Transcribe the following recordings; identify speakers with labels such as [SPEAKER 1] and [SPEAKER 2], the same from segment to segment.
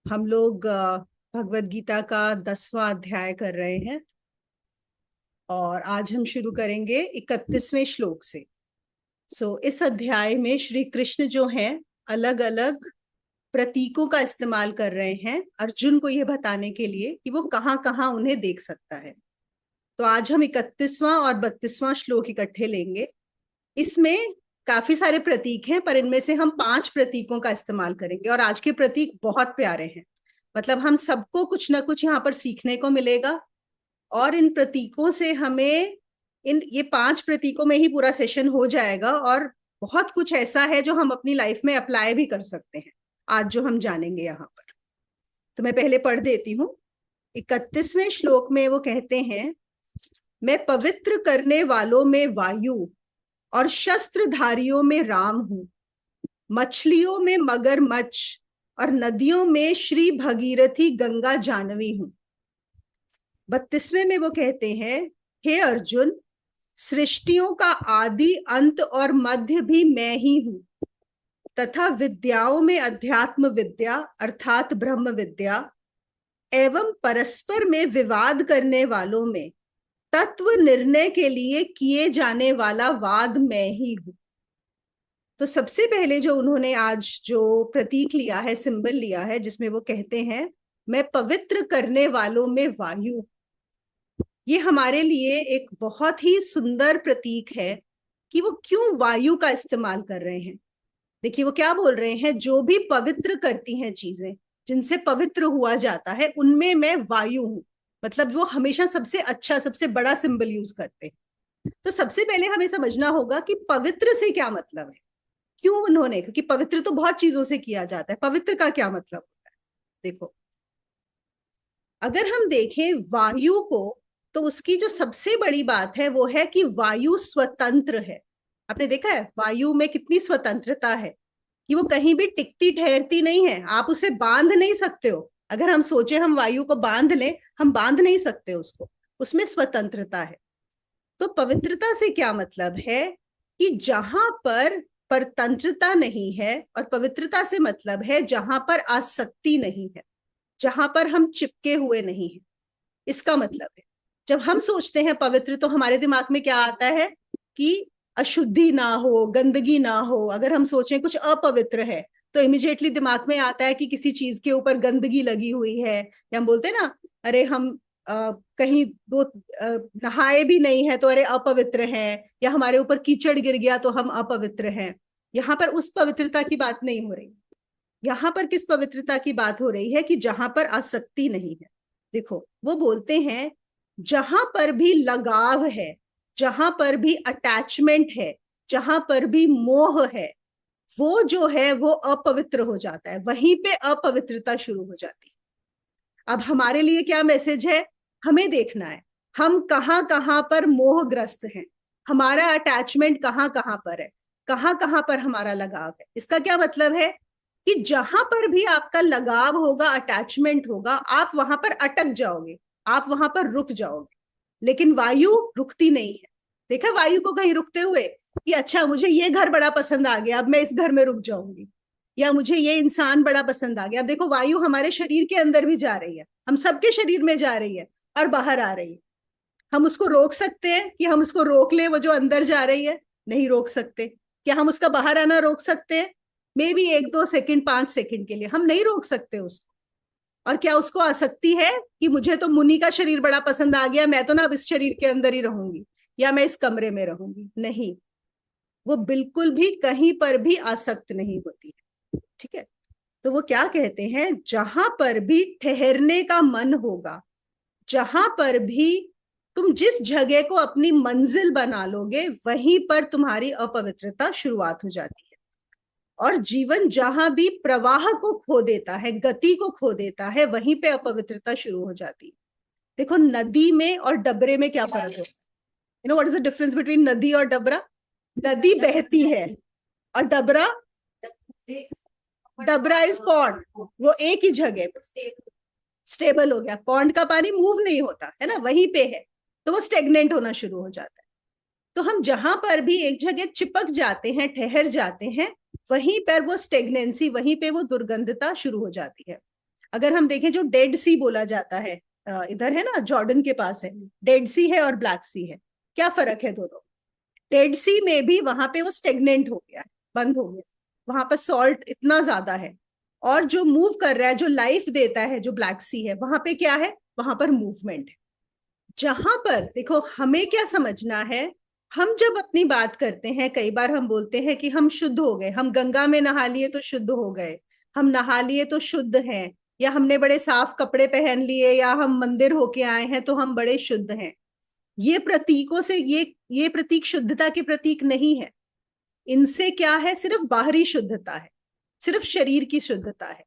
[SPEAKER 1] हम लोग भगवत गीता का 10वां अध्याय कर रहे हैं और आज हम शुरू करेंगे 31वें श्लोक से। इस अध्याय में श्री कृष्ण जो हैं अलग अलग प्रतीकों का इस्तेमाल कर रहे हैं अर्जुन को यह बताने के लिए कि वो कहाँ कहाँ उन्हें देख सकता है। तो आज हम 31वां और 32वां श्लोक इकट्ठे लेंगे। इसमें काफी सारे प्रतीक हैं पर इनमें से हम 5 प्रतीकों का इस्तेमाल करेंगे और आज के प्रतीक बहुत प्यारे हैं। मतलब हम सबको कुछ ना कुछ यहाँ पर सीखने को मिलेगा और इन प्रतीकों से हमें ये 5 प्रतीकों में ही पूरा सेशन हो जाएगा और बहुत कुछ ऐसा है जो हम अपनी लाइफ में अप्लाई भी कर सकते हैं आज जो हम जानेंगे यहाँ पर। तो मैं पहले पढ़ देती हूँ। 31वें श्लोक में वो कहते हैं, मैं पवित्र करने वालों में वायु और शस्त्रधारियों में राम हूं, मछलियों में मगरमच्छ और नदियों में श्री भगीरथी गंगा जानवी हूं। 32वें में वो कहते हैं, हे अर्जुन, सृष्टियों का आदि अंत और मध्य भी मैं ही हूं तथा विद्याओं में अध्यात्म विद्या अर्थात ब्रह्म विद्या एवं परस्पर में विवाद करने वालों में तत्व निर्णय के लिए किए जाने वाला वाद मैं ही हूं। तो सबसे पहले जो उन्होंने आज जो प्रतीक लिया है, सिंबल लिया है, जिसमें वो कहते हैं मैं पवित्र करने वालों में वायु, ये हमारे लिए एक बहुत ही सुंदर प्रतीक है कि वो क्यों वायु का इस्तेमाल कर रहे हैं। देखिए वो क्या बोल रहे हैं, जो भी पवित्र करती हैं चीजें, जिनसे पवित्र हुआ जाता है, उनमें मैं वायु हूं। मतलब वो हमेशा सबसे अच्छा सबसे बड़ा सिंबल यूज करते हैं। तो सबसे पहले हमें समझना होगा कि पवित्र से क्या मतलब है, क्यों उन्होंने, क्योंकि पवित्र तो बहुत चीजों से किया जाता है, पवित्र का क्या मतलब होता है। देखो अगर हम देखें वायु को, तो उसकी जो सबसे बड़ी बात है वो है कि वायु स्वतंत्र है। आपने देखा है वायु में कितनी स्वतंत्रता है कि वो कहीं भी टिकती ठहरती नहीं है, आप उसे बांध नहीं सकते हो। अगर हम सोचे हम वायु को बांध लें, हम बांध नहीं सकते उसको, उसमें स्वतंत्रता है। तो पवित्रता से क्या मतलब है कि जहां पर परतंत्रता नहीं है, और पवित्रता से मतलब है जहां पर आसक्ति नहीं है, जहां पर हम चिपके हुए नहीं है, इसका मतलब है। जब हम सोचते हैं पवित्र तो हमारे दिमाग में क्या आता है कि अशुद्धि ना हो, गंदगी ना हो। अगर हम सोचें कुछ अपवित्र है तो इमिडिएटली दिमाग में आता है कि किसी चीज के ऊपर गंदगी लगी हुई है, या हम बोलते हैं ना, अरे हम कहीं नहाए भी नहीं है तो अरे अपवित्र हैं, या हमारे ऊपर कीचड़ गिर गया तो हम अपवित्र हैं। यहाँ पर उस पवित्रता की बात नहीं हो रही। यहाँ पर किस पवित्रता की बात हो रही है कि जहां पर आसक्ति नहीं है। देखो वो बोलते हैं जहां पर भी लगाव है, जहां पर भी अटैचमेंट है, जहां पर भी मोह है, वो जो है वो अपवित्र हो जाता है, वहीं पे अपवित्रता शुरू हो जाती है। अब हमारे लिए क्या मैसेज है, हमें देखना है हम कहाँ कहाँ पर मोहग्रस्त हैं, हमारा अटैचमेंट कहाँ कहाँ पर है, कहाँ कहाँ पर हमारा लगाव है। इसका क्या मतलब है कि जहां पर भी आपका लगाव होगा, अटैचमेंट होगा, आप वहां पर अटक जाओगे, आप वहां पर रुक जाओगे। लेकिन वायु रुकती नहीं है। देखा वायु को कहीं रुकते हुए कि अच्छा मुझे ये घर बड़ा पसंद आ गया, अब मैं इस घर में रुक जाऊंगी, या मुझे ये इंसान बड़ा पसंद आ गया। अब देखो वायु हमारे शरीर के अंदर भी जा रही है, हम सबके शरीर में जा रही है और बाहर आ रही है। हम उसको रोक सकते हैं कि हम उसको रोक लें, वो जो अंदर जा रही है? नहीं रोक सकते। क्या हम उसका बाहर आना रोक सकते हैं? मे बी 1-2 सेकंड 5 सेकंड के लिए हम नहीं रोक सकते उसको। और क्या उसको आसक्ति है कि मुझे तो मुनि का शरीर बड़ा पसंद आ गया, मैं तो ना अब इस शरीर के अंदर ही रहूंगी, या मैं इस कमरे में रहूंगी? नहीं, वो बिल्कुल भी कहीं पर भी आसक्त नहीं होती है। ठीक है। तो वो क्या कहते हैं, जहां पर भी ठहरने का मन होगा, जहां पर भी तुम जिस जगह को अपनी मंजिल बना लोगे, वहीं पर तुम्हारी अपवित्रता शुरुआत हो जाती है। और जीवन जहां भी प्रवाह को खो देता है, गति को खो देता है, वहीं पे अपवित्रता शुरू हो जाती है। देखो नदी में और डबरे में क्या फर्क है? You know what is the difference between नदी और डबरा? नदी बहती है और डबरा, डबरा इज पॉन्ड, वो एक ही जगह स्टेबल हो गया। पॉन्ड का पानी मूव नहीं होता है ना, वहीं पे है, तो वो स्टेगनेंट होना शुरू हो जाता है। तो हम जहां पर भी एक जगह चिपक जाते हैं, ठहर जाते हैं, वहीं पर वो स्टेगनेंसी, वहीं पे वो दुर्गंधता शुरू हो जाती है। अगर हम देखें जो डेड सी बोला जाता है, इधर है ना, जॉर्डन के पास है, डेड सी है और ब्लैक सी है, क्या फर्क है दोनों? डेड सी में भी वहां पे वो स्टेगनेंट हो गया है, बंद हो गया, वहां पर सॉल्ट इतना ज्यादा है, और जो मूव कर रहा है, जो लाइफ देता है, जो ब्लैक सी है, वहां पे क्या है? वहां पर मूवमेंट है। जहां पर देखो, हमें क्या समझना है, हम जब अपनी बात करते हैं, कई बार हम बोलते हैं कि हम शुद्ध हो गए, हम गंगा में नहा लिए तो शुद्ध हो गए, हम नहा लिए तो शुद्ध हैं, या हमने बड़े साफ कपड़े पहन लिए, या हम मंदिर होके आए हैं तो हम बड़े शुद्ध हैं। ये प्रतीकों से, ये प्रतीक शुद्धता के प्रतीक नहीं है। इनसे क्या है? सिर्फ बाहरी शुद्धता है, सिर्फ शरीर की शुद्धता है।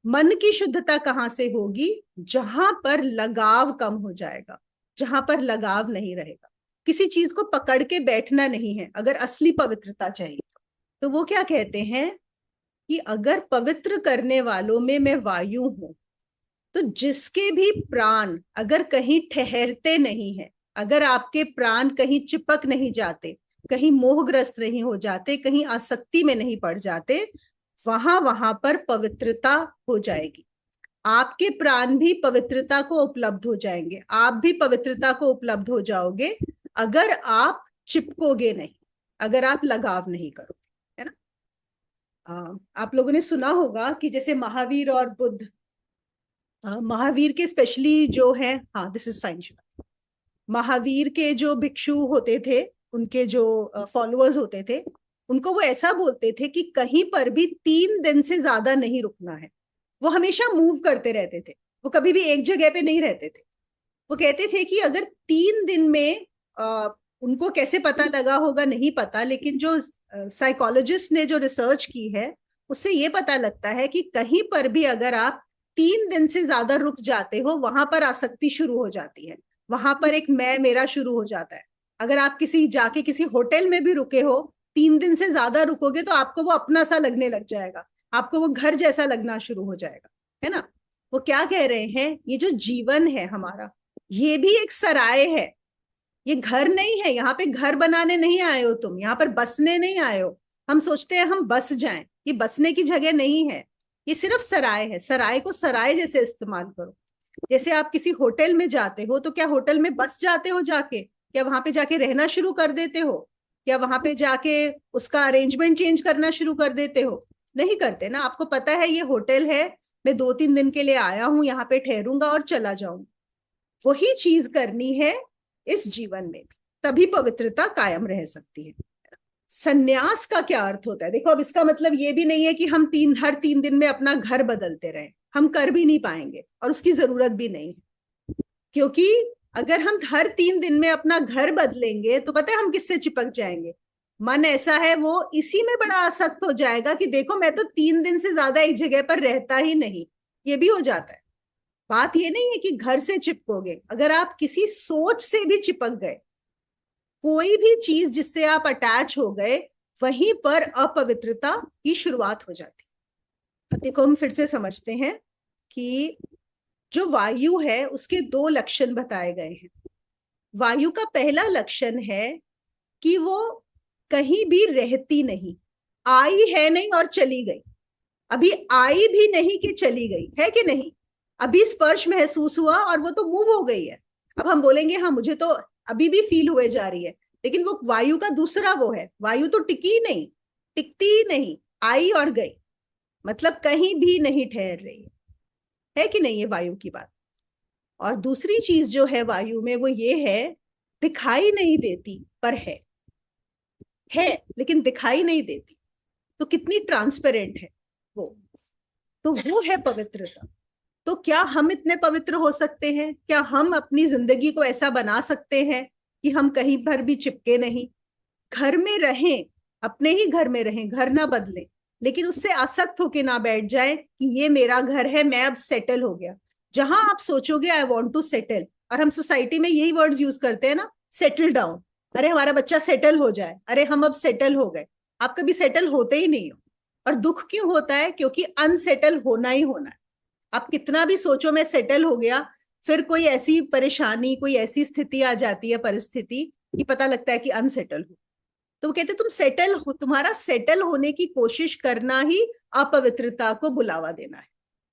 [SPEAKER 1] मन की शुद्धता कहां से होगी? जहां पर लगाव कम हो जाएगा, जहां पर लगाव नहीं रहेगा, किसी चीज को पकड़ के बैठना नहीं है। अगर असली पवित्रता चाहिए तो वो क्या कहते हैं कि अगर पवित्र करने वालों में मैं वायु हूं, तो जिसके भी प्राण अगर कहीं ठहरते नहीं है, अगर आपके प्राण कहीं चिपक नहीं जाते, कहीं मोहग्रस्त नहीं हो जाते, कहीं आसक्ति में नहीं पड़ जाते, वहां वहां पर पवित्रता हो जाएगी। आपके प्राण भी पवित्रता को उपलब्ध हो जाएंगे, आप भी पवित्रता को उपलब्ध हो जाओगे, अगर आप चिपकोगे नहीं, अगर आप लगाव नहीं करोगे, है ना। आप लोगों ने सुना होगा कि जैसे महावीर और बुद्ध, महावीर के स्पेशली जो है, हाँ दिस इज फाइन, महावीर के जो भिक्षु होते थे, उनके जो फॉलोअर्स होते थे, उनको वो ऐसा बोलते थे कि कहीं पर भी 3 दिन से ज्यादा नहीं रुकना है। वो हमेशा मूव करते रहते थे, वो कभी भी एक जगह पे नहीं रहते थे। वो कहते थे कि अगर 3 दिन में, उनको कैसे पता लगा होगा नहीं पता, लेकिन जो साइकोलॉजिस्ट ने जो रिसर्च की है, उससे ये पता लगता है कि कहीं पर भी अगर आप 3 दिन से ज्यादा रुक जाते हो, वहां पर आसक्ति शुरू हो जाती है, वहां पर एक मैं मेरा शुरू हो जाता है। अगर आप किसी जाके किसी होटल में भी रुके हो, 3 दिन से ज्यादा रुकोगे तो आपको वो अपना सा लगने लग जाएगा, आपको वो घर जैसा लगना शुरू हो जाएगा, है ना। वो क्या कह रहे हैं, ये जो जीवन है हमारा, ये भी एक सराय है, ये घर नहीं है। यहाँ पे घर बनाने नहीं आए हो तुम, यहाँ पर बसने नहीं आए हो। हम सोचते हैं हम बस जाएं, ये बसने की जगह नहीं है, ये सिर्फ सराय है। सराय को सराय जैसे इस्तेमाल करो। जैसे आप किसी होटल में जाते हो, तो क्या होटल में बस जाते हो जाके, क्या वहां पे जाके रहना शुरू कर देते हो? क्या वहां पे जाके उसका अरेंजमेंट चेंज करना शुरू कर देते हो? नहीं करते ना। आपको पता है ये होटल है, मैं 2-3 दिन के लिए आया हूं, यहाँ पे ठहरूंगा और चला जाऊंगा। वही चीज करनी है इस जीवन में भी, तभी पवित्रता कायम रह सकती है। सन्यास का क्या अर्थ होता है? देखो, अब इसका मतलब ये भी नहीं है कि हम हर 3 दिन में अपना घर बदलते रहे, हम कर भी नहीं पाएंगे और उसकी जरूरत भी नहीं है। क्योंकि अगर हम हर 3 दिन में अपना घर बदलेंगे तो पता है हम किससे चिपक जाएंगे? मन ऐसा है, वो इसी में बड़ा आसक्त हो जाएगा कि देखो मैं तो 3 दिन से ज्यादा एक जगह पर रहता ही नहीं। ये भी हो जाता है। बात ये नहीं है कि घर से चिपकोगे, अगर आप किसी सोच से भी चिपक गए, कोई भी चीज जिससे आप अटैच हो गए, वहीं पर अपवित्रता की शुरुआत हो जाती है। देखो, हम फिर से समझते हैं कि जो वायु है उसके 2 लक्षण बताए गए हैं। वायु का पहला लक्षण है कि वो कहीं भी रहती नहीं, आई है नहीं और चली गई। अभी आई भी नहीं कि चली गई, है कि नहीं? अभी स्पर्श महसूस हुआ और वो तो मूव हो गई है। अब हम बोलेंगे हाँ मुझे तो अभी भी फील हुए जा रही है, लेकिन वो वायु का दूसरा वो है। वायु तो टिकी नहीं, टिकती ही नहीं, आई और गई, मतलब कहीं भी नहीं ठहर रही है कि नहीं? ये वायु की बात। और दूसरी चीज जो है वायु में, वो ये है, दिखाई नहीं देती पर है लेकिन दिखाई नहीं देती। तो कितनी ट्रांसपेरेंट है वो, तो वो है पवित्रता। तो क्या हम इतने पवित्र हो सकते हैं? क्या हम अपनी जिंदगी को ऐसा बना सकते हैं कि हम कहीं पर भी चिपके नहीं, घर में रहें, अपने ही घर में रहें, घर ना बदलें, लेकिन उससे आसक्त होके ना बैठ जाए कि ये मेरा घर है, मैं अब सेटल हो गया। जहां आप सोचोगे आई वॉन्ट टू सेटल, और हम सोसाइटी में यही वर्ड्स यूज करते हैं ना, सेटल डाउन, अरे हमारा बच्चा सेटल हो जाए, अरे हम अब सेटल हो गए। आप कभी सेटल होते ही नहीं हो। और दुख क्यों होता है? क्योंकि अनसेटल होना ही होना है। आप कितना भी सोचो मैं सेटल हो गया, फिर कोई ऐसी परेशानी, कोई ऐसी स्थिति आ जाती है, परिस्थिति, कि पता लगता है कि अनसेटल हो। तो वो कहते तुम सेटल हो, तुम्हारा सेटल होने की कोशिश करना ही अपवित्रता को बुलावा देना है।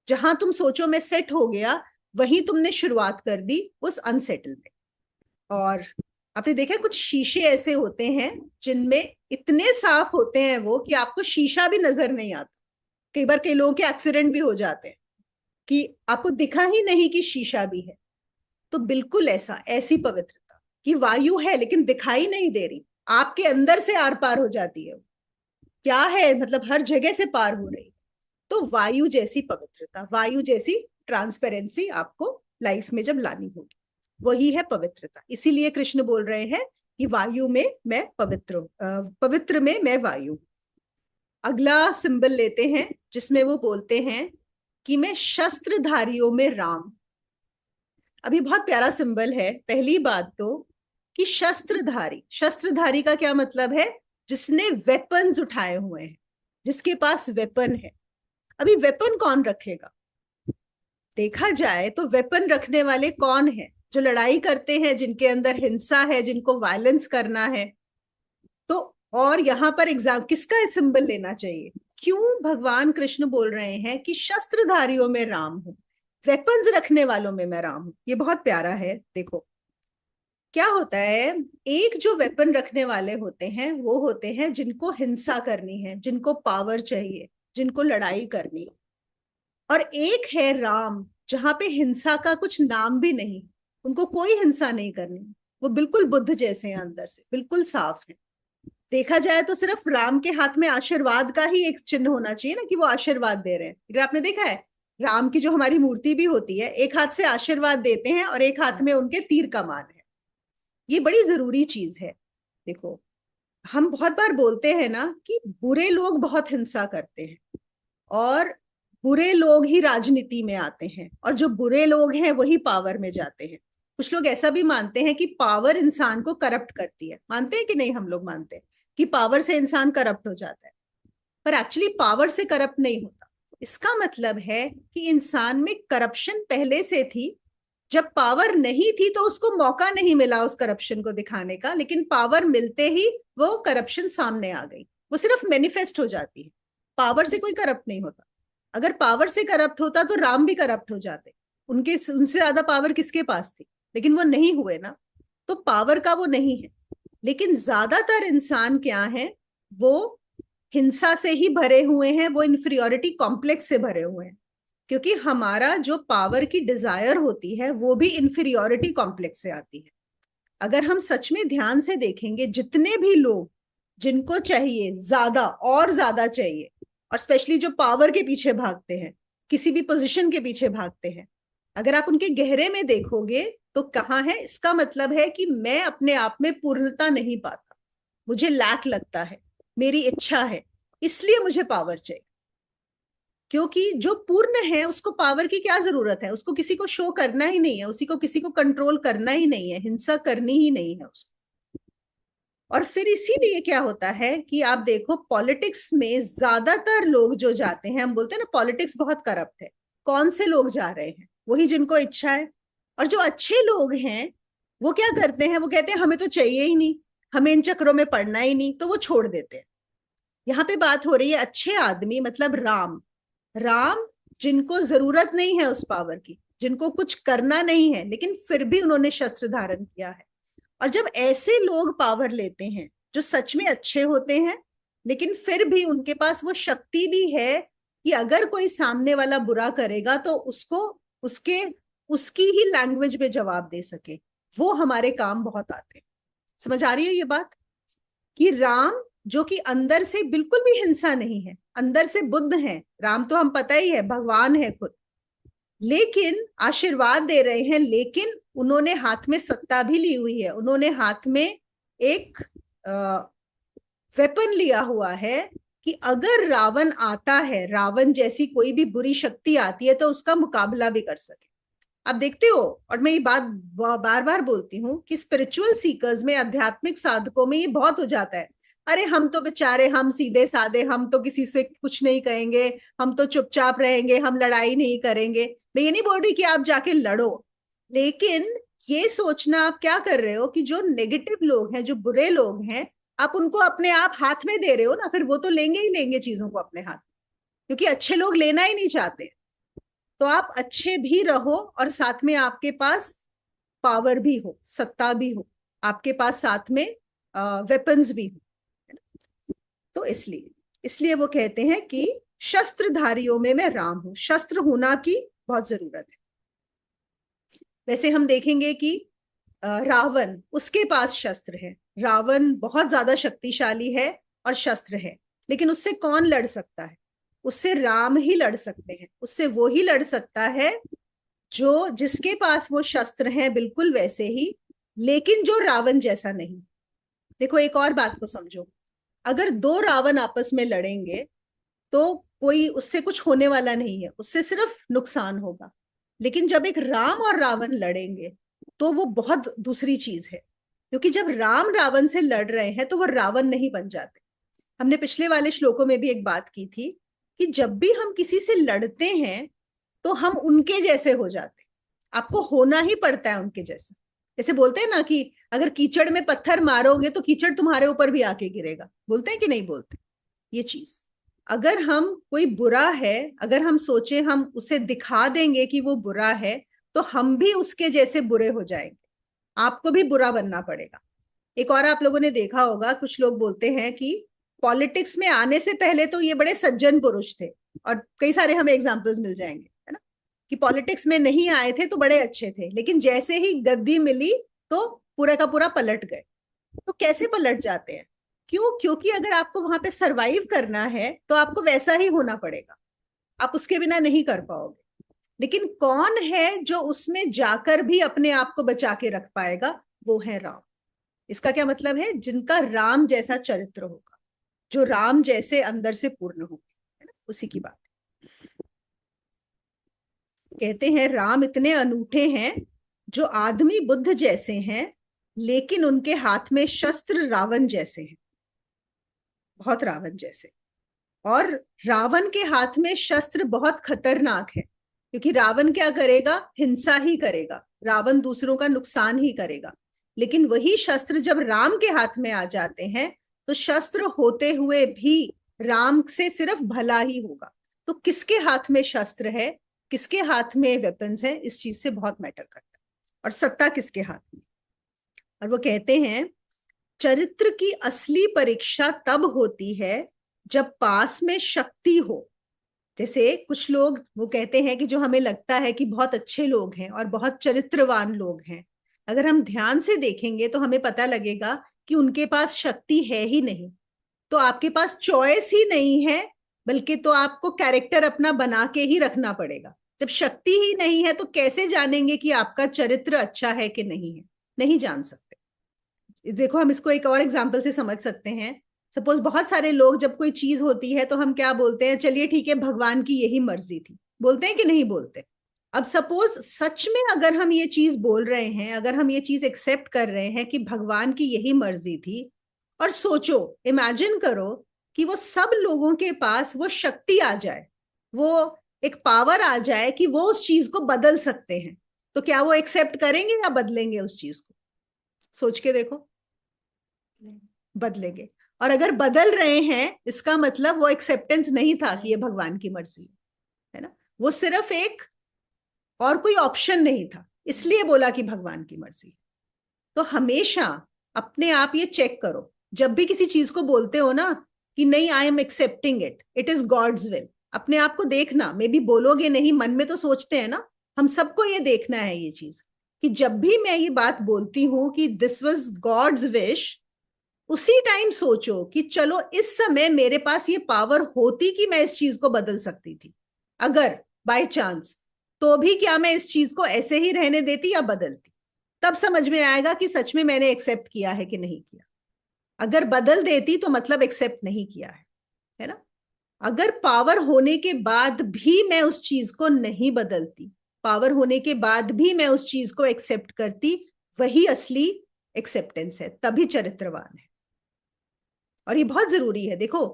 [SPEAKER 1] जहां तुम सोचो मैं सेट हो गया, वहीं तुमने शुरुआत कर दी उस अनसेटल में। और आपने देखा कुछ शीशे ऐसे होते हैं जिनमें इतने साफ होते हैं वो कि आपको शीशा भी नजर नहीं आता। कई बार कई लोगों के एक्सीडेंट भी हो जाते हैं कि आपको दिखा ही नहीं कि शीशा भी है। तो बिल्कुल ऐसा, ऐसी पवित्रता कि वायु है लेकिन दिखाई नहीं दे रही, आपके अंदर से आर पार हो जाती है। क्या है मतलब हर जगह से पार हो रही। तो वायु जैसी पवित्रता, वायु जैसी ट्रांसपेरेंसी आपको लाइफ में जब लानी होगी, वही है पवित्रता। इसीलिए कृष्ण बोल रहे हैं कि वायु में मैं पवित्र हूं, पवित्र में मैं वायु। अगला सिंबल लेते हैं जिसमें वो बोलते हैं कि मैं शस्त्रधारियों में राम। अभी बहुत प्यारा सिंबल है। पहली बात तो कि शस्त्रधारी, शस्त्रधारी का क्या मतलब है? जिसने वेपन्स उठाए हुए हैं, जिसके पास वेपन है। अभी वेपन कौन रखेगा? देखा जाए तो वेपन रखने वाले कौन है? जो लड़ाई करते हैं, जिनके अंदर हिंसा है, जिनको वायलेंस करना है। तो और यहां पर एग्जाम किसका सिंबल लेना चाहिए? क्यों भगवान कृष्ण बोल रहे हैं कि शस्त्रधारियों में राम हूं, वेपन्स रखने वालों में मैं राम हूं? ये बहुत प्यारा है। देखो क्या होता है, एक जो वेपन रखने वाले होते हैं वो होते हैं जिनको हिंसा करनी है, जिनको पावर चाहिए, जिनको लड़ाई करनी है। और एक है राम, जहां पे हिंसा का कुछ नाम भी नहीं, उनको कोई हिंसा नहीं करनी। वो बिल्कुल बुद्ध जैसे हैं, अंदर से बिल्कुल साफ है। देखा जाए तो सिर्फ राम के हाथ में आशीर्वाद का ही एक चिन्ह होना चाहिए ना, कि वो आशीर्वाद दे रहे हैं। अगर आपने देखा है राम की जो हमारी मूर्ति भी होती है, एक हाथ से आशीर्वाद देते हैं और एक हाथ में उनके तीर कमान है। ये बड़ी जरूरी चीज है। देखो हम बहुत बार बोलते हैं ना कि बुरे लोग बहुत हिंसा करते हैं, और बुरे लोग ही राजनीति में आते हैं, और जो बुरे लोग हैं वही पावर में जाते हैं। कुछ लोग ऐसा भी मानते हैं कि पावर इंसान को करप्ट करती है। मानते हैं कि नहीं? हम लोग मानते हैं कि पावर से इंसान करप्ट हो जाता है, पर एक्चुअली पावर से करप्ट नहीं होता। इसका मतलब है कि इंसान में करप्शन पहले से थी, जब पावर नहीं थी तो उसको मौका नहीं मिला उस करप्शन को दिखाने का, लेकिन पावर मिलते ही वो करप्शन सामने आ गई। वो सिर्फ मैनिफेस्ट हो जाती है, पावर से कोई करप्ट नहीं होता। अगर पावर से करप्ट होता तो राम भी करप्ट हो जाते। उनके उनसे ज्यादा पावर किसके पास थी? लेकिन वो नहीं हुए ना। तो पावर का वो नहीं है। लेकिन ज्यादातर इंसान क्या है, वो हिंसा से ही भरे हुए हैं, वो इन्फीरियोरिटी कॉम्प्लेक्स से भरे हुए हैं। क्योंकि हमारा जो पावर की डिजायर होती है वो भी इन्फीरियोरिटी कॉम्प्लेक्स से आती है। अगर हम सच में ध्यान से देखेंगे, जितने भी लोग जिनको चाहिए ज्यादा और ज्यादा चाहिए, और स्पेशली जो पावर के पीछे भागते हैं, किसी भी पोजीशन के पीछे भागते हैं, अगर आप उनके गहरे में देखोगे तो कहाँ है? इसका मतलब है कि मैं अपने आप में पूर्णता नहीं पाता, मुझे लैक लगता है, मेरी इच्छा है, इसलिए मुझे पावर चाहिए। क्योंकि जो पूर्ण है उसको पावर की क्या जरूरत है? उसको किसी को शो करना ही नहीं है, उसी को किसी को कंट्रोल करना ही नहीं है, हिंसा करनी ही नहीं है उसको। और फिर इसीलिए क्या होता है कि आप देखो पॉलिटिक्स में ज्यादातर लोग जो जाते हैं, हम बोलते हैं ना पॉलिटिक्स बहुत करप्ट है, कौन से लोग जा रहे हैं? वही जिनको इच्छा है। और जो अच्छे लोग हैं वो क्या करते हैं? वो कहते हैं हमें तो चाहिए ही नहीं, हमें इन चक्रों में पड़ना ही नहीं, तो वो छोड़ देते हैं। यहाँ पे बात हो रही है अच्छे आदमी मतलब राम। राम जिनको जरूरत नहीं है उस पावर की, जिनको कुछ करना नहीं है, लेकिन फिर भी उन्होंने शस्त्र धारण किया है। और जब ऐसे लोग पावर लेते हैं जो सच में अच्छे होते हैं, लेकिन फिर भी उनके पास वो शक्ति भी है कि अगर कोई सामने वाला बुरा करेगा तो उसको उसके उसकी ही लैंग्वेज में जवाब दे सके, वो हमारे काम बहुत आते हैं। समझ आ रही है ये बात? कि राम जो कि अंदर से बिल्कुल भी हिंसा नहीं है, अंदर से बुद्ध है। राम तो हम पता ही है भगवान है खुद, लेकिन आशीर्वाद दे रहे हैं। लेकिन उन्होंने हाथ में सत्ता भी ली हुई है, उन्होंने हाथ में एक वेपन लिया हुआ है कि अगर रावण आता है, रावण जैसी कोई भी बुरी शक्ति आती है, तो उसका मुकाबला भी कर सके। आप देखते हो, और मैं ये बात बार बार बोलती हूँ कि स्पिरिचुअल सीकर्स में, आध्यात्मिक साधकों में ये बहुत हो जाता है। अरे हम तो बेचारे, हम सीधे साधे, हम तो किसी से कुछ नहीं कहेंगे, हम तो चुपचाप रहेंगे, हम लड़ाई नहीं करेंगे। मैं ये नहीं बोल रही कि आप जाके लड़ो, लेकिन ये सोचना आप क्या कर रहे हो कि जो नेगेटिव लोग हैं, जो बुरे लोग हैं, आप उनको अपने आप हाथ में दे रहे हो ना, फिर वो तो लेंगे ही लेंगे चीजों को अपने हाथ, क्योंकि अच्छे लोग लेना ही नहीं चाहते। तो आप अच्छे भी रहो और साथ में आपके पास पावर भी हो, सत्ता भी हो, आपके पास साथ में वेपन्स भी हो। तो इसलिए इसलिए वो कहते हैं कि शस्त्रधारियों में मैं राम हूं, शस्त्र होना की बहुत जरूरत है। वैसे हम देखेंगे कि रावण, उसके पास शस्त्र है, रावण बहुत ज्यादा शक्तिशाली है और शस्त्र है, लेकिन उससे कौन लड़ सकता है? उससे राम ही लड़ सकते हैं, उससे वो ही लड़ सकता है जो जिसके पास वो शस्त्र है बिल्कुल वैसे ही, लेकिन जो रावण जैसा नहीं। देखो एक और बात को समझो, अगर दो रावण आपस में लड़ेंगे तो कोई उससे कुछ होने वाला नहीं है, उससे सिर्फ नुकसान होगा। लेकिन जब एक राम और रावण लड़ेंगे तो वो बहुत दूसरी चीज है, क्योंकि जब राम रावण से लड़ रहे हैं तो वो रावण नहीं बन जाते। हमने पिछले वाले श्लोकों में भी एक बात की थी कि जब भी हम किसी से लड़ते हैं तो हम उनके जैसे हो जाते हैं, आपको होना ही पड़ता है उनके जैसे। जैसे बोलते हैं ना कि अगर कीचड़ में पत्थर मारोगे तो कीचड़ तुम्हारे ऊपर भी आके गिरेगा, बोलते हैं कि नहीं बोलते? ये चीज, अगर हम कोई बुरा है, अगर हम सोचे हम उसे दिखा देंगे कि वो बुरा है, तो हम भी उसके जैसे बुरे हो जाएंगे, आपको भी बुरा बनना पड़ेगा। एक और आप लोगों ने देखा होगा, कुछ लोग बोलते हैं कि पॉलिटिक्स में आने से पहले तो ये बड़े सज्जन पुरुष थे, और कई सारे हमें एग्जाम्पल्स मिल जाएंगे, है ना, कि पॉलिटिक्स में नहीं आए थे तो बड़े अच्छे थे, लेकिन जैसे ही गद्दी मिली तो पूरा का पूरा पलट गए। तो कैसे पलट जाते हैं? क्यों? क्योंकि अगर आपको वहां पे सरवाइव करना है तो आपको वैसा ही होना पड़ेगा, आप उसके बिना नहीं कर पाओगे। लेकिन कौन है जो उसमें जाकर भी अपने आप को बचा के रख पाएगा? वो है राम। इसका क्या मतलब है? जिनका राम जैसा चरित्र होगा, जो राम जैसे अंदर से पूर्ण होगा, है ना, उसी की बात। कहते हैं राम इतने अनूठे हैं जो आदमी बुद्ध जैसे हैं, लेकिन उनके हाथ में शस्त्र रावण जैसे हैं, बहुत रावण जैसे। और रावण के हाथ में शस्त्र बहुत खतरनाक है, क्योंकि रावण क्या करेगा? हिंसा ही करेगा, रावण दूसरों का नुकसान ही करेगा। लेकिन वही शस्त्र जब राम के हाथ में आ जाते हैं तो शस्त्र होते हुए भी राम से सिर्फ भला ही होगा। तो किसके हाथ में शस्त्र है, किसके हाथ में वेपन्स है, इस चीज से बहुत मैटर करता है, और सत्ता किसके हाथ में। और वो कहते हैं चरित्र की असली परीक्षा तब होती है जब पास में शक्ति हो। जैसे कुछ लोग वो कहते हैं कि जो हमें लगता है कि बहुत अच्छे लोग हैं और बहुत चरित्रवान लोग हैं, अगर हम ध्यान से देखेंगे तो हमें पता लगेगा कि उनके पास शक्ति है ही नहीं। तो आपके पास चॉइस ही नहीं है, बल्कि तो आपको कैरेक्टर अपना बना के ही रखना पड़ेगा। जब शक्ति ही नहीं है तो कैसे जानेंगे कि आपका चरित्र अच्छा है कि नहीं है? नहीं जान सकते। देखो हम इसको एक और एग्जाम्पल से समझ सकते हैं। सपोज बहुत सारे लोग, जब कोई चीज होती है तो हम क्या बोलते हैं? चलिए ठीक है, भगवान की यही मर्जी थी, बोलते हैं कि नहीं बोलते? अब सपोज सच में अगर हम ये चीज बोल रहे हैं, अगर हम ये चीज एक्सेप्ट कर रहे हैं कि भगवान की यही मर्जी थी, और सोचो, इमेजिन करो कि वो सब लोगों के पास वो शक्ति आ जाए, वो एक पावर आ जाए कि वो उस चीज को बदल सकते हैं, तो क्या वो एक्सेप्ट करेंगे या बदलेंगे उस चीज को? सोच के देखो। बदलेंगे। और अगर बदल रहे हैं, इसका मतलब वो एक्सेप्टेंस नहीं था कि ये भगवान की मर्जी है ना, वो सिर्फ एक, और कोई ऑप्शन नहीं था, इसलिए बोला कि भगवान की मर्जी। तो हमेशा अपने आप ये चेक करो, जब भी किसी चीज को बोलते हो ना कि नहीं I am accepting it, it is God's will, अपने आप को देखना, मे बी बोलोगे नहीं, मन में तो सोचते हैं ना, हम सबको ये देखना है ये चीज, कि जब भी मैं ये बात बोलती हूं कि दिस वॉज गॉड्स विश, उसी टाइम सोचो कि चलो इस समय मेरे पास ये पावर होती कि मैं इस चीज को बदल सकती थी, अगर बाय चांस, तो भी क्या मैं इस चीज को ऐसे ही रहने देती या बदलती? तब समझ में आएगा कि सच में मैंने एक्सेप्ट किया है कि नहीं किया। अगर बदल देती तो मतलब एक्सेप्ट नहीं किया है ना। अगर पावर होने के बाद भी मैं उस चीज को नहीं बदलती, पावर होने के बाद भी मैं उस चीज को एक्सेप्ट करती, वही असली एक्सेप्टेंस है, तभी चरित्रवान है। और ये बहुत जरूरी है। देखो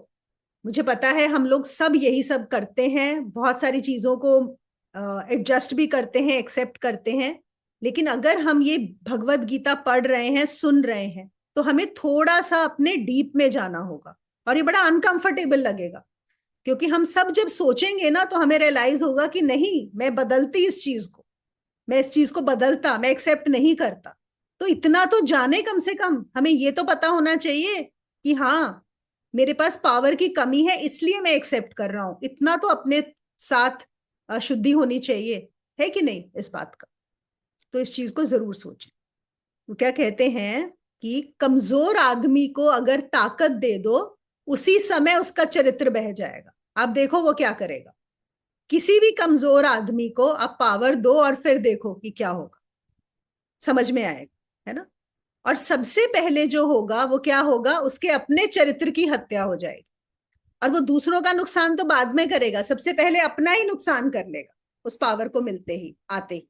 [SPEAKER 1] मुझे पता है हम लोग सब यही सब करते हैं, बहुत सारी चीजों को एडजस्ट भी करते हैं, एक्सेप्ट करते हैं, लेकिन अगर हम ये भगवत गीता पढ़ रहे हैं, सुन रहे हैं, तो हमें थोड़ा सा अपने डीप में जाना होगा, और ये बड़ा अनकंफर्टेबल लगेगा। क्योंकि हम सब जब सोचेंगे ना तो हमें रियलाइज होगा कि नहीं, मैं बदलती इस चीज को, मैं इस चीज को बदलता, मैं एक्सेप्ट नहीं करता। तो इतना तो जाने, कम से कम हमें ये तो पता होना चाहिए कि हाँ, मेरे पास पावर की कमी है इसलिए मैं एक्सेप्ट कर रहा हूं। इतना तो अपने साथ शुद्धि होनी चाहिए, है कि नहीं इस बात का। तो इस चीज को जरूर सोचें। वो क्या कहते हैं कि कमजोर आदमी को अगर ताकत दे दो, उसी समय उसका चरित्र बह जाएगा। आप देखो वो क्या करेगा। किसी भी कमजोर आदमी को आप पावर दो और फिर देखो कि क्या होगा, समझ में आएगा, है ना। और सबसे पहले जो होगा वो क्या होगा, उसके अपने चरित्र की हत्या हो जाएगी। और वो दूसरों का नुकसान तो बाद में करेगा, सबसे पहले अपना ही नुकसान कर लेगा उस पावर को मिलते ही, आते ही।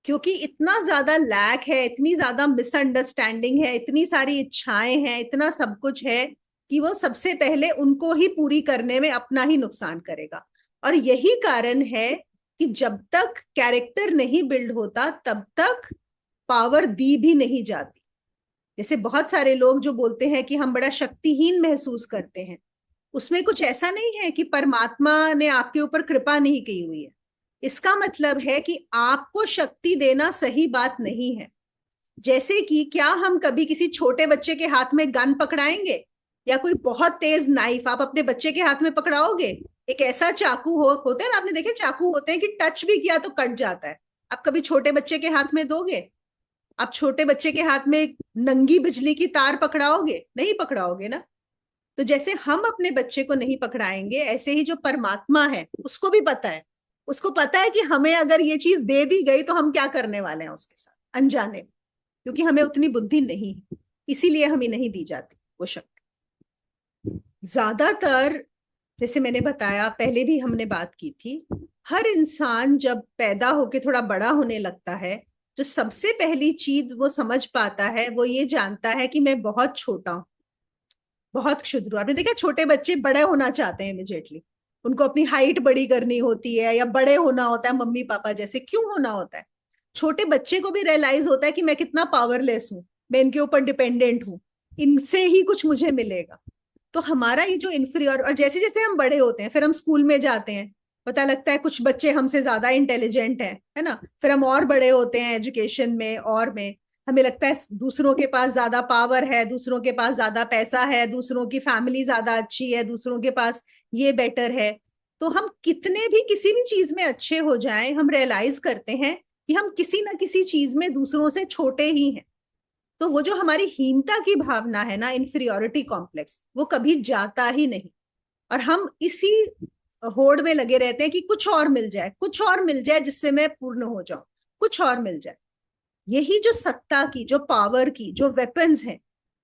[SPEAKER 1] क्योंकि इतना ज्यादा लैक है, इतनी ज्यादा मिसअंडरस्टैंडिंग है, इतनी सारी इच्छाएं हैं, इतना सब कुछ है कि वो सबसे पहले उनको ही पूरी करने में अपना ही नुकसान करेगा। और यही कारण है कि जब तक कैरेक्टर नहीं बिल्ड होता तब तक पावर दी भी नहीं जाती। जैसे बहुत सारे लोग जो बोलते हैं कि हम बड़ा शक्तिहीन महसूस करते हैं, उसमें कुछ ऐसा नहीं है कि परमात्मा ने आपके ऊपर कृपा नहीं की हुई है। इसका मतलब है कि आपको शक्ति देना सही बात नहीं है। जैसे कि क्या हम कभी किसी छोटे बच्चे के हाथ में गन पकड़ाएंगे, या कोई बहुत तेज नाइफ आप अपने बच्चे के हाथ में पकड़ाओगे? एक ऐसा चाकू होता है ना, आपने देखे चाकू होते हैं कि टच भी किया तो कट जाता है। आप कभी छोटे बच्चे के हाथ में दोगे? आप छोटे बच्चे के हाथ में नंगी बिजली की तार पकड़ाओगे? नहीं पकड़ाओगे ना। तो जैसे हम अपने बच्चे को नहीं पकड़ाएंगे, ऐसे ही जो परमात्मा है उसको भी पता है। उसको पता है कि हमें अगर ये चीज दे दी गई तो हम क्या करने वाले हैं उसके साथ, अनजाने में। क्योंकि हमें उतनी बुद्धि नहीं है, इसीलिए हमें नहीं दी जाती वो शक्ति। ज्यादातर, जैसे मैंने बताया, पहले भी हमने बात की थी, हर इंसान जब पैदा होके थोड़ा बड़ा होने लगता है, जो सबसे पहली चीज वो समझ पाता है वो ये जानता है कि मैं बहुत छोटा हूं, बहुत क्षुद्र हूं। आपने देखा छोटे बच्चे बड़े होना चाहते हैं इमिजिएटली, उनको अपनी हाइट बड़ी करनी होती है या बड़े होना होता है मम्मी पापा जैसे। क्यों होना होता है? छोटे बच्चे को भी रियलाइज होता है कि मैं कितना पावरलेस हूं, मैं इनके ऊपर डिपेंडेंट हूं, इनसे ही कुछ मुझे मिलेगा। तो हमारा ये जो इन्फीरियर, और जैसे जैसे हम बड़े होते हैं फिर हम स्कूल में जाते हैं, पता लगता है कुछ बच्चे हमसे ज्यादा इंटेलिजेंट हैं, है ना। फिर हम और बड़े होते हैं एजुकेशन में और में, हमें लगता है दूसरों के पास ज्यादा पावर है, दूसरों के पास ज्यादा पैसा है, दूसरों की फैमिली ज्यादा अच्छी है, दूसरों के पास ये बेटर है। तो हम कितने भी किसी भी चीज में अच्छे हो जाएं, हम रियलाइज करते हैं कि हम किसी ना किसी चीज में दूसरों से छोटे ही हैं। तो वो जो हमारी हीनता की भावना है ना, इंफीरियोरिटी कॉम्प्लेक्स, वो कभी जाता ही नहीं। और हम इसी होड़ में लगे रहते हैं कि कुछ और मिल जाए, कुछ और मिल जाए जिससे मैं पूर्ण हो जाऊं, कुछ और मिल जाए। यही जो सत्ता की, जो पावर की, जो वेपन्स हैं,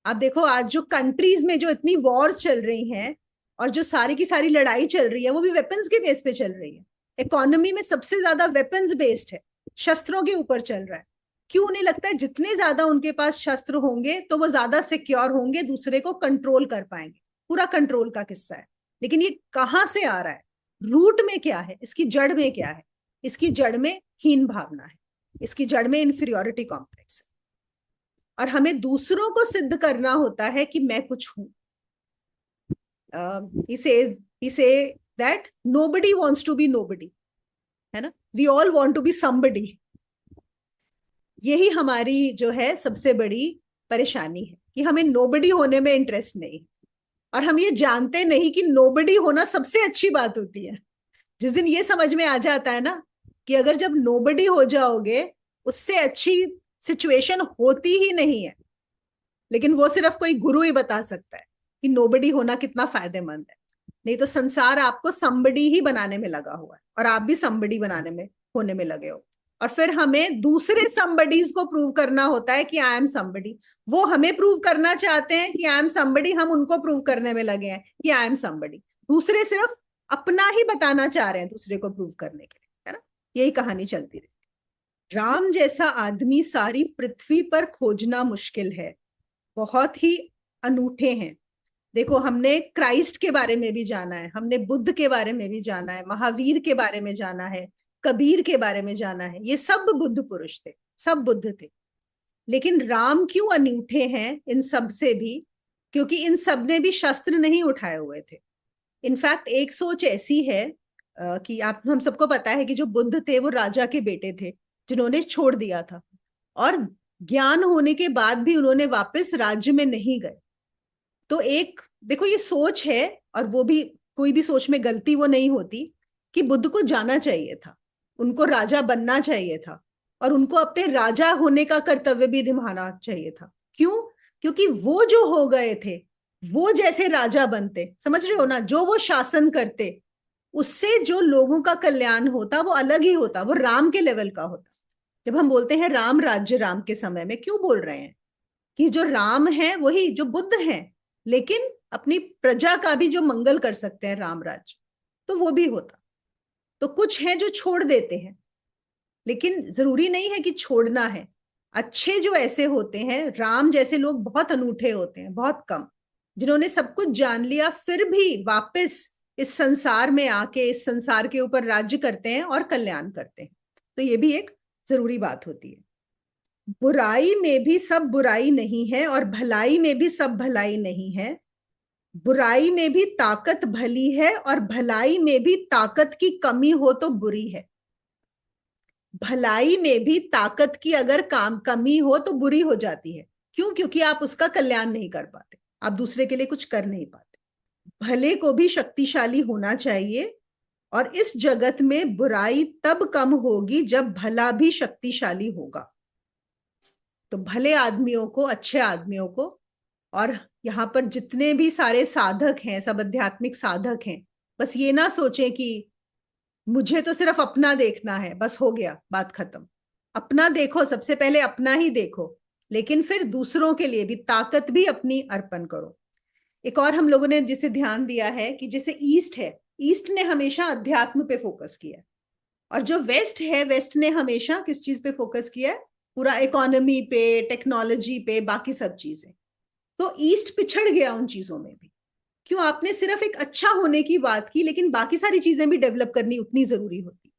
[SPEAKER 1] आप देखो आज जो कंट्रीज में जो इतनी वॉर्स चल रही हैं और जो सारी की सारी लड़ाई चल रही है, वो भी वेपन्स के बेस पे चल रही है। इकोनॉमी में सबसे ज्यादा वेपन्स बेस्ड है, शस्त्रों के ऊपर चल रहा है। क्यों? उन्हें लगता है जितने ज्यादा उनके पास शस्त्र होंगे तो वो ज्यादा सिक्योर होंगे, दूसरे को कंट्रोल कर पाएंगे। पूरा कंट्रोल का किस्सा है। लेकिन ये कहां से आ रहा है? रूट में क्या है, इसकी जड़ में क्या है? इसकी जड़ में हीन भावना है, इसकी जड़ में इंफीरियोरिटी कॉम्प्लेक्स है। और हमें दूसरों को सिद्ध करना होता है कि मैं कुछ हूं। he say that nobody wants to be nobody, है ना। we all want to be somebody। यही हमारी जो है सबसे बड़ी परेशानी है कि हमें नोबडी होने में इंटरेस्ट नहीं। और हम ये जानते नहीं कि नोबडी होना सबसे अच्छी बात होती है। जिस दिन ये समझ में आ जाता है ना कि अगर जब नोबडी हो जाओगे, उससे अच्छी सिचुएशन होती ही नहीं है। लेकिन वो सिर्फ कोई गुरु ही बता सकता है कि नोबडी होना कितना फायदेमंद है। नहीं तो संसार आपको समबडी ही बनाने में लगा हुआ है, और आप भी समबडी बनाने में होने में लगे हो। और फिर हमें दूसरे समबडीज को प्रूव करना होता है कि आई एम समबडी। वो हमें प्रूव करना चाहते हैं कि आई एम समबडी, हम उनको प्रूव करने में लगे हैं कि आई एम समबडी। दूसरे सिर्फ अपना ही बताना चाह रहे हैं दूसरे को प्रूव करने के लिए, है ना। यही कहानी चलती रहती। राम जैसा आदमी सारी पृथ्वी पर खोजना मुश्किल है, बहुत ही अनूठे हैं। देखो, हमने क्राइस्ट के बारे में भी जाना है, हमने बुद्ध के बारे में भी जाना है, महावीर के बारे में जाना है, कबीर के बारे में जाना है। ये सब बुद्ध पुरुष थे, सब बुद्ध थे। लेकिन राम क्यों अनूठे हैं इन सब से भी? क्योंकि इन सब ने भी शस्त्र नहीं उठाए हुए थे। इनफैक्ट एक सोच ऐसी है कि आप हम सबको पता है कि जो बुद्ध थे वो राजा के बेटे थे जिन्होंने छोड़ दिया था, और ज्ञान होने के बाद भी उन्होंने वापस राज्य में नहीं गए। तो एक देखो ये सोच है, और वो भी कोई भी सोच में गलती वो नहीं होती, कि बुद्ध को जाना चाहिए था, उनको राजा बनना चाहिए था, और उनको अपने राजा होने का कर्तव्य भी निभाना चाहिए था। क्यों? क्योंकि वो जो हो गए थे, वो जैसे राजा बनते, समझ रहे हो ना, जो वो शासन करते, उससे जो लोगों का कल्याण होता वो अलग ही होता, वो राम के लेवल का होता। जब हम बोलते हैं राम राज्य, राम के समय में क्यों बोल रहे हैं कि जो राम है वही जो बुद्ध है, लेकिन अपनी प्रजा का भी जो मंगल कर सकते हैं राम राज्य, तो वो भी होता। तो कुछ है जो छोड़ देते हैं, लेकिन जरूरी नहीं है कि छोड़ना है। अच्छे जो ऐसे होते हैं, राम जैसे लोग बहुत अनूठे होते हैं, बहुत कम, जिन्होंने सब कुछ जान लिया फिर भी वापस इस संसार में आके इस संसार के ऊपर राज्य करते हैं और कल्याण करते हैं। तो ये भी एक जरूरी बात होती है। बुराई में भी सब बुराई नहीं है और भलाई में भी सब भलाई नहीं है। बुराई में भी ताकत भली है और भलाई में भी ताकत की कमी हो तो बुरी है। भलाई में भी ताकत की अगर कमी हो तो बुरी हो जाती है। क्यों? क्योंकि आप उसका कल्याण नहीं कर पाते, आप दूसरे के लिए कुछ कर नहीं पाते। भले को भी शक्तिशाली होना चाहिए, और इस जगत में बुराई तब कम होगी जब भला भी शक्तिशाली होगा। तो भले आदमियों को, अच्छे आदमियों को, और यहाँ पर जितने भी सारे साधक हैं, सब आध्यात्मिक साधक हैं, बस ये ना सोचें कि मुझे तो सिर्फ अपना देखना है, बस हो गया बात खत्म। अपना देखो, सबसे पहले अपना ही देखो, लेकिन फिर दूसरों के लिए भी ताकत भी अपनी अर्पण करो। एक और हम लोगों ने जिसे ध्यान दिया है कि जैसे ईस्ट है, ईस्ट ने हमेशा अध्यात्म पे फोकस किया है, और जो वेस्ट है, वेस्ट ने हमेशा किस चीज पे फोकस किया है? पूरा इकोनॉमी पे, टेक्नोलॉजी पे, बाकी सब चीजें। तो ईस्ट पिछड़ गया उन चीजों में भी। क्यों? आपने सिर्फ एक अच्छा होने की बात की, लेकिन बाकी सारी चीजें भी डेवलप करनी उतनी जरूरी होती,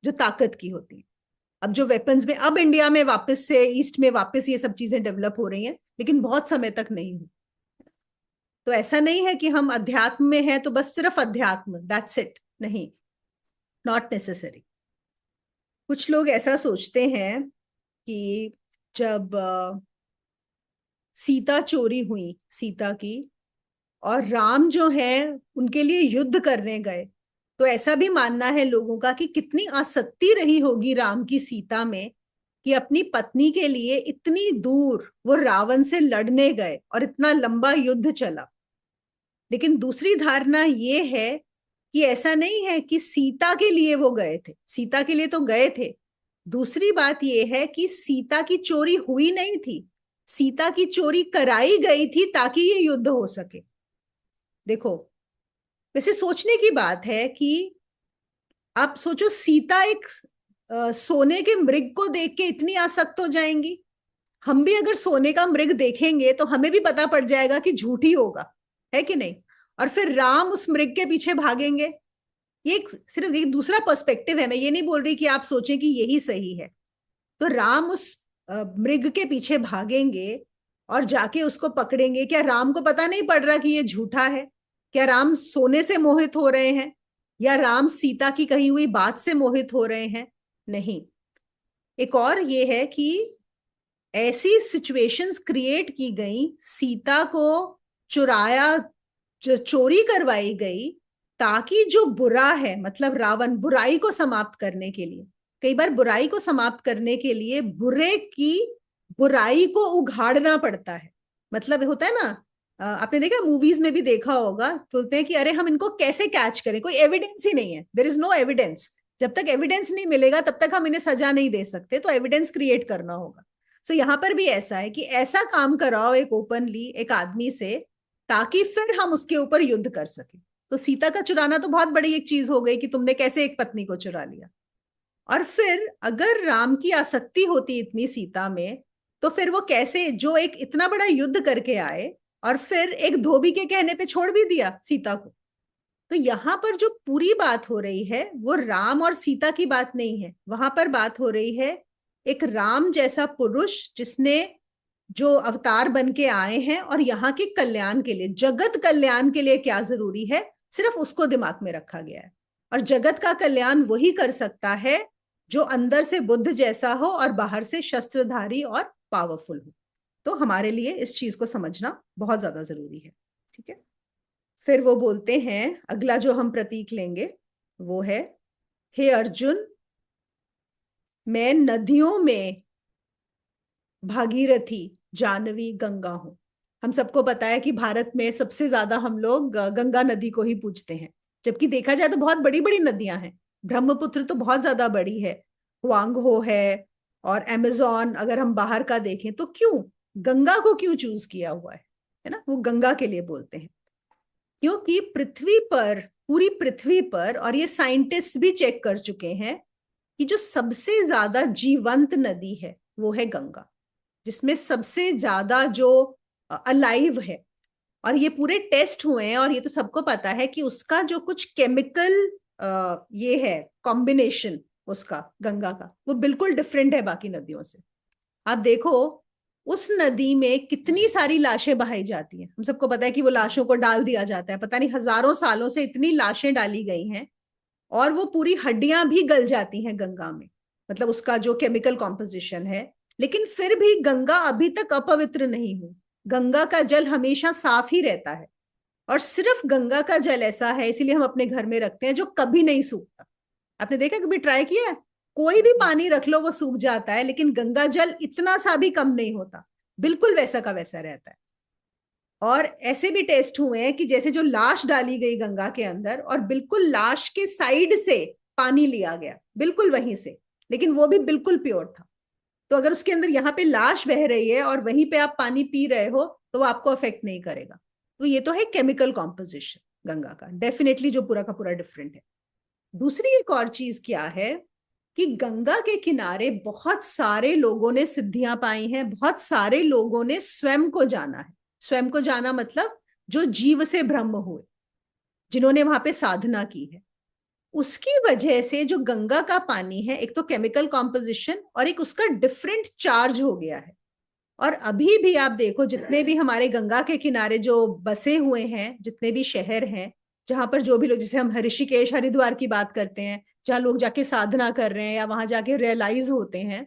[SPEAKER 1] जो ताकत की होती है। अब जो वेपन्स में, अब इंडिया में वापस से, ईस्ट में वापस ये सब चीजें डेवलप हो रही हैं, लेकिन बहुत समय तक नहीं हुई। तो ऐसा नहीं है कि हम अध्यात्म में हैं तो बस सिर्फ अध्यात्म, दैट्स इट, नहीं, नॉट नेसेसरी। कुछ लोग ऐसा सोचते हैं कि जब सीता चोरी हुई, सीता की, और राम जो है उनके लिए युद्ध करने गए, तो ऐसा भी मानना है लोगों का कि कितनी आसक्ति रही होगी राम की सीता में, कि अपनी पत्नी के लिए इतनी दूर वो रावण से लड़ने गए और इतना लंबा युद्ध चला। लेकिन दूसरी धारणा ये है कि ऐसा नहीं है कि सीता के लिए वो गए थे, सीता के लिए तो गए थे। दूसरी बात ये है कि सीता की चोरी हुई नहीं थी, सीता की चोरी कराई गई थी ताकि ये युद्ध हो सके। देखो, वैसे सोचने की बात है कि आप सोचो, सीता एक सोने के मृग को देख के इतनी आसक्त हो जाएंगी। हम भी अगर सोने का मृग देखेंगे तो हमें भी पता पड़ जाएगा कि झूठी होगा, है कि नहीं? और फिर राम उस मृग के पीछे भागेंगे। ये एक सिर्फ एक दूसरा पर्सपेक्टिव है, मैं ये नहीं बोल रही कि आप सोचें कि यही सही है। तो राम उस मृग के पीछे भागेंगे और जाके उसको पकड़ेंगे। क्या राम को पता नहीं पड़ रहा कि ये झूठा है? क्या राम सोने से मोहित हो रहे हैं, या राम सीता की कही हुई बात से मोहित हो रहे हैं? नहीं। एक और ये है कि ऐसी सिचुएशंस क्रिएट की गई, सीता को चुराया, चोरी करवाई गई, ताकि जो बुरा है, मतलब रावण, बुराई को समाप्त करने के लिए, कई बार बुराई को समाप्त करने के लिए बुरे की बुराई को उघाड़ना पड़ता है। मतलब होता है ना, आपने देखा, मूवीज में भी देखा होगा, बोलते हैं कि अरे हम इनको कैसे कैच करें, कोई एविडेंस ही नहीं है, देयर इज नो एविडेंस। जब तक एविडेंस नहीं मिलेगा तब तक हम इन्हें सजा नहीं दे सकते, तो एविडेंस क्रिएट करना होगा। सो यहाँ पर भी ऐसा है कि ऐसा काम कराओ एक ओपनली एक आदमी से, ताकि फिर हम उसके ऊपर युद्ध कर सके। तो सीता का चुराना तो बहुत बड़ी एक चीज हो गई कि तुमने कैसे एक पत्नी को चुरा लिया। और फिर अगर राम की आसक्ति होती इतनी सीता में, तो फिर वो कैसे, जो एक इतना बड़ा युद्ध करके आए और फिर एक धोबी के कहने पे छोड़ भी दिया सीता को। तो यहाँ पर जो पूरी बात हो रही है वो राम और सीता की बात नहीं है, वहां पर बात हो रही है एक राम जैसा पुरुष जिसने, जो अवतार बन के आए हैं और यहाँ के कल्याण के लिए, जगत कल्याण के लिए क्या जरूरी है, सिर्फ उसको दिमाग में रखा गया है। और जगत का कल्याण वही कर सकता है जो अंदर से बुद्ध जैसा हो और बाहर से शस्त्रधारी और पावरफुल हो। तो हमारे लिए इस चीज को समझना बहुत ज्यादा जरूरी है। ठीक है, फिर वो बोलते हैं, अगला जो हम प्रतीक लेंगे वो है, हे अर्जुन, मैं नदियों में भागीरथी, जानवी, गंगा हूं। हम सबको पता है कि भारत में सबसे ज्यादा हम लोग गंगा नदी को ही पूजते हैं, जबकि देखा जाए तो बहुत बड़ी बड़ी नदियां हैं। ब्रह्मपुत्र तो बहुत ज्यादा बड़ी है, हुआंगहो है, और अमेजोन अगर हम बाहर का देखें तो क्यों गंगा को क्यों चूज किया हुआ है ना, वो गंगा के लिए बोलते हैं। क्योंकि पृथ्वी पर, पूरी पृथ्वी पर, और ये साइंटिस्ट भी चेक कर चुके हैं कि जो सबसे ज्यादा जीवंत नदी है वो है गंगा, जिसमें सबसे ज्यादा जो अलाइव है। और ये पूरे टेस्ट हुए हैं और ये तो सबको पता है कि उसका जो कुछ केमिकल ये है कॉम्बिनेशन उसका, गंगा का, वो बिल्कुल डिफरेंट है बाकी नदियों से। आप देखो उस नदी में कितनी सारी लाशें बहाई जाती हैं। हम सबको पता है कि वो लाशों को डाल दिया जाता है, पता नहीं हजारों सालों से इतनी लाशें डाली गई हैं, और वो पूरी हड्डियां भी गल जाती हैं गंगा में, मतलब उसका जो केमिकल कॉम्पोजिशन है। लेकिन फिर भी गंगा अभी तक अपवित्र नहीं हुई। गंगा का जल हमेशा साफ ही रहता है, और सिर्फ गंगा का जल ऐसा है, इसीलिए हम अपने घर में रखते हैं, जो कभी नहीं सूखता। आपने देखा, कभी ट्राई किया है? कोई भी पानी रख लो वो सूख जाता है, लेकिन गंगा जल इतना सा भी कम नहीं होता, बिल्कुल वैसा का वैसा रहता है। और ऐसे भी टेस्ट हुए हैं कि जैसे जो लाश डाली गई गंगा के अंदर, और बिल्कुल लाश के साइड से पानी लिया गया, बिल्कुल वहीं से, लेकिन वो भी बिल्कुल प्योर था। तो अगर उसके अंदर यहाँ पे लाश बह रही है और वहीं पे आप पानी पी रहे हो, तो वो आपको अफेक्ट नहीं करेगा। तो ये तो है केमिकल कॉम्पोजिशन गंगा का, डेफिनेटली जो पूरा का पूरा डिफरेंट है। दूसरी एक और चीज क्या है कि गंगा के किनारे बहुत सारे लोगों ने सिद्धियां पाई हैं, बहुत सारे लोगों ने स्वयं को जाना है। स्वयं को जाना मतलब जो जीव से ब्रह्म हुए, जिन्होंने वहां पे साधना की है। उसकी वजह से जो गंगा का पानी है, एक तो केमिकल कॉम्पोजिशन और एक उसका डिफरेंट चार्ज हो गया है। और अभी भी आप देखो, जितने भी हमारे गंगा के किनारे जो बसे हुए हैं, जितने भी शहर हैं, जहां पर जो भी लोग, जैसे हम ऋषिकेश हरिद्वार की बात करते हैं, जहां लोग जाके साधना कर रहे हैं या वहां जाके रियलाइज होते हैं,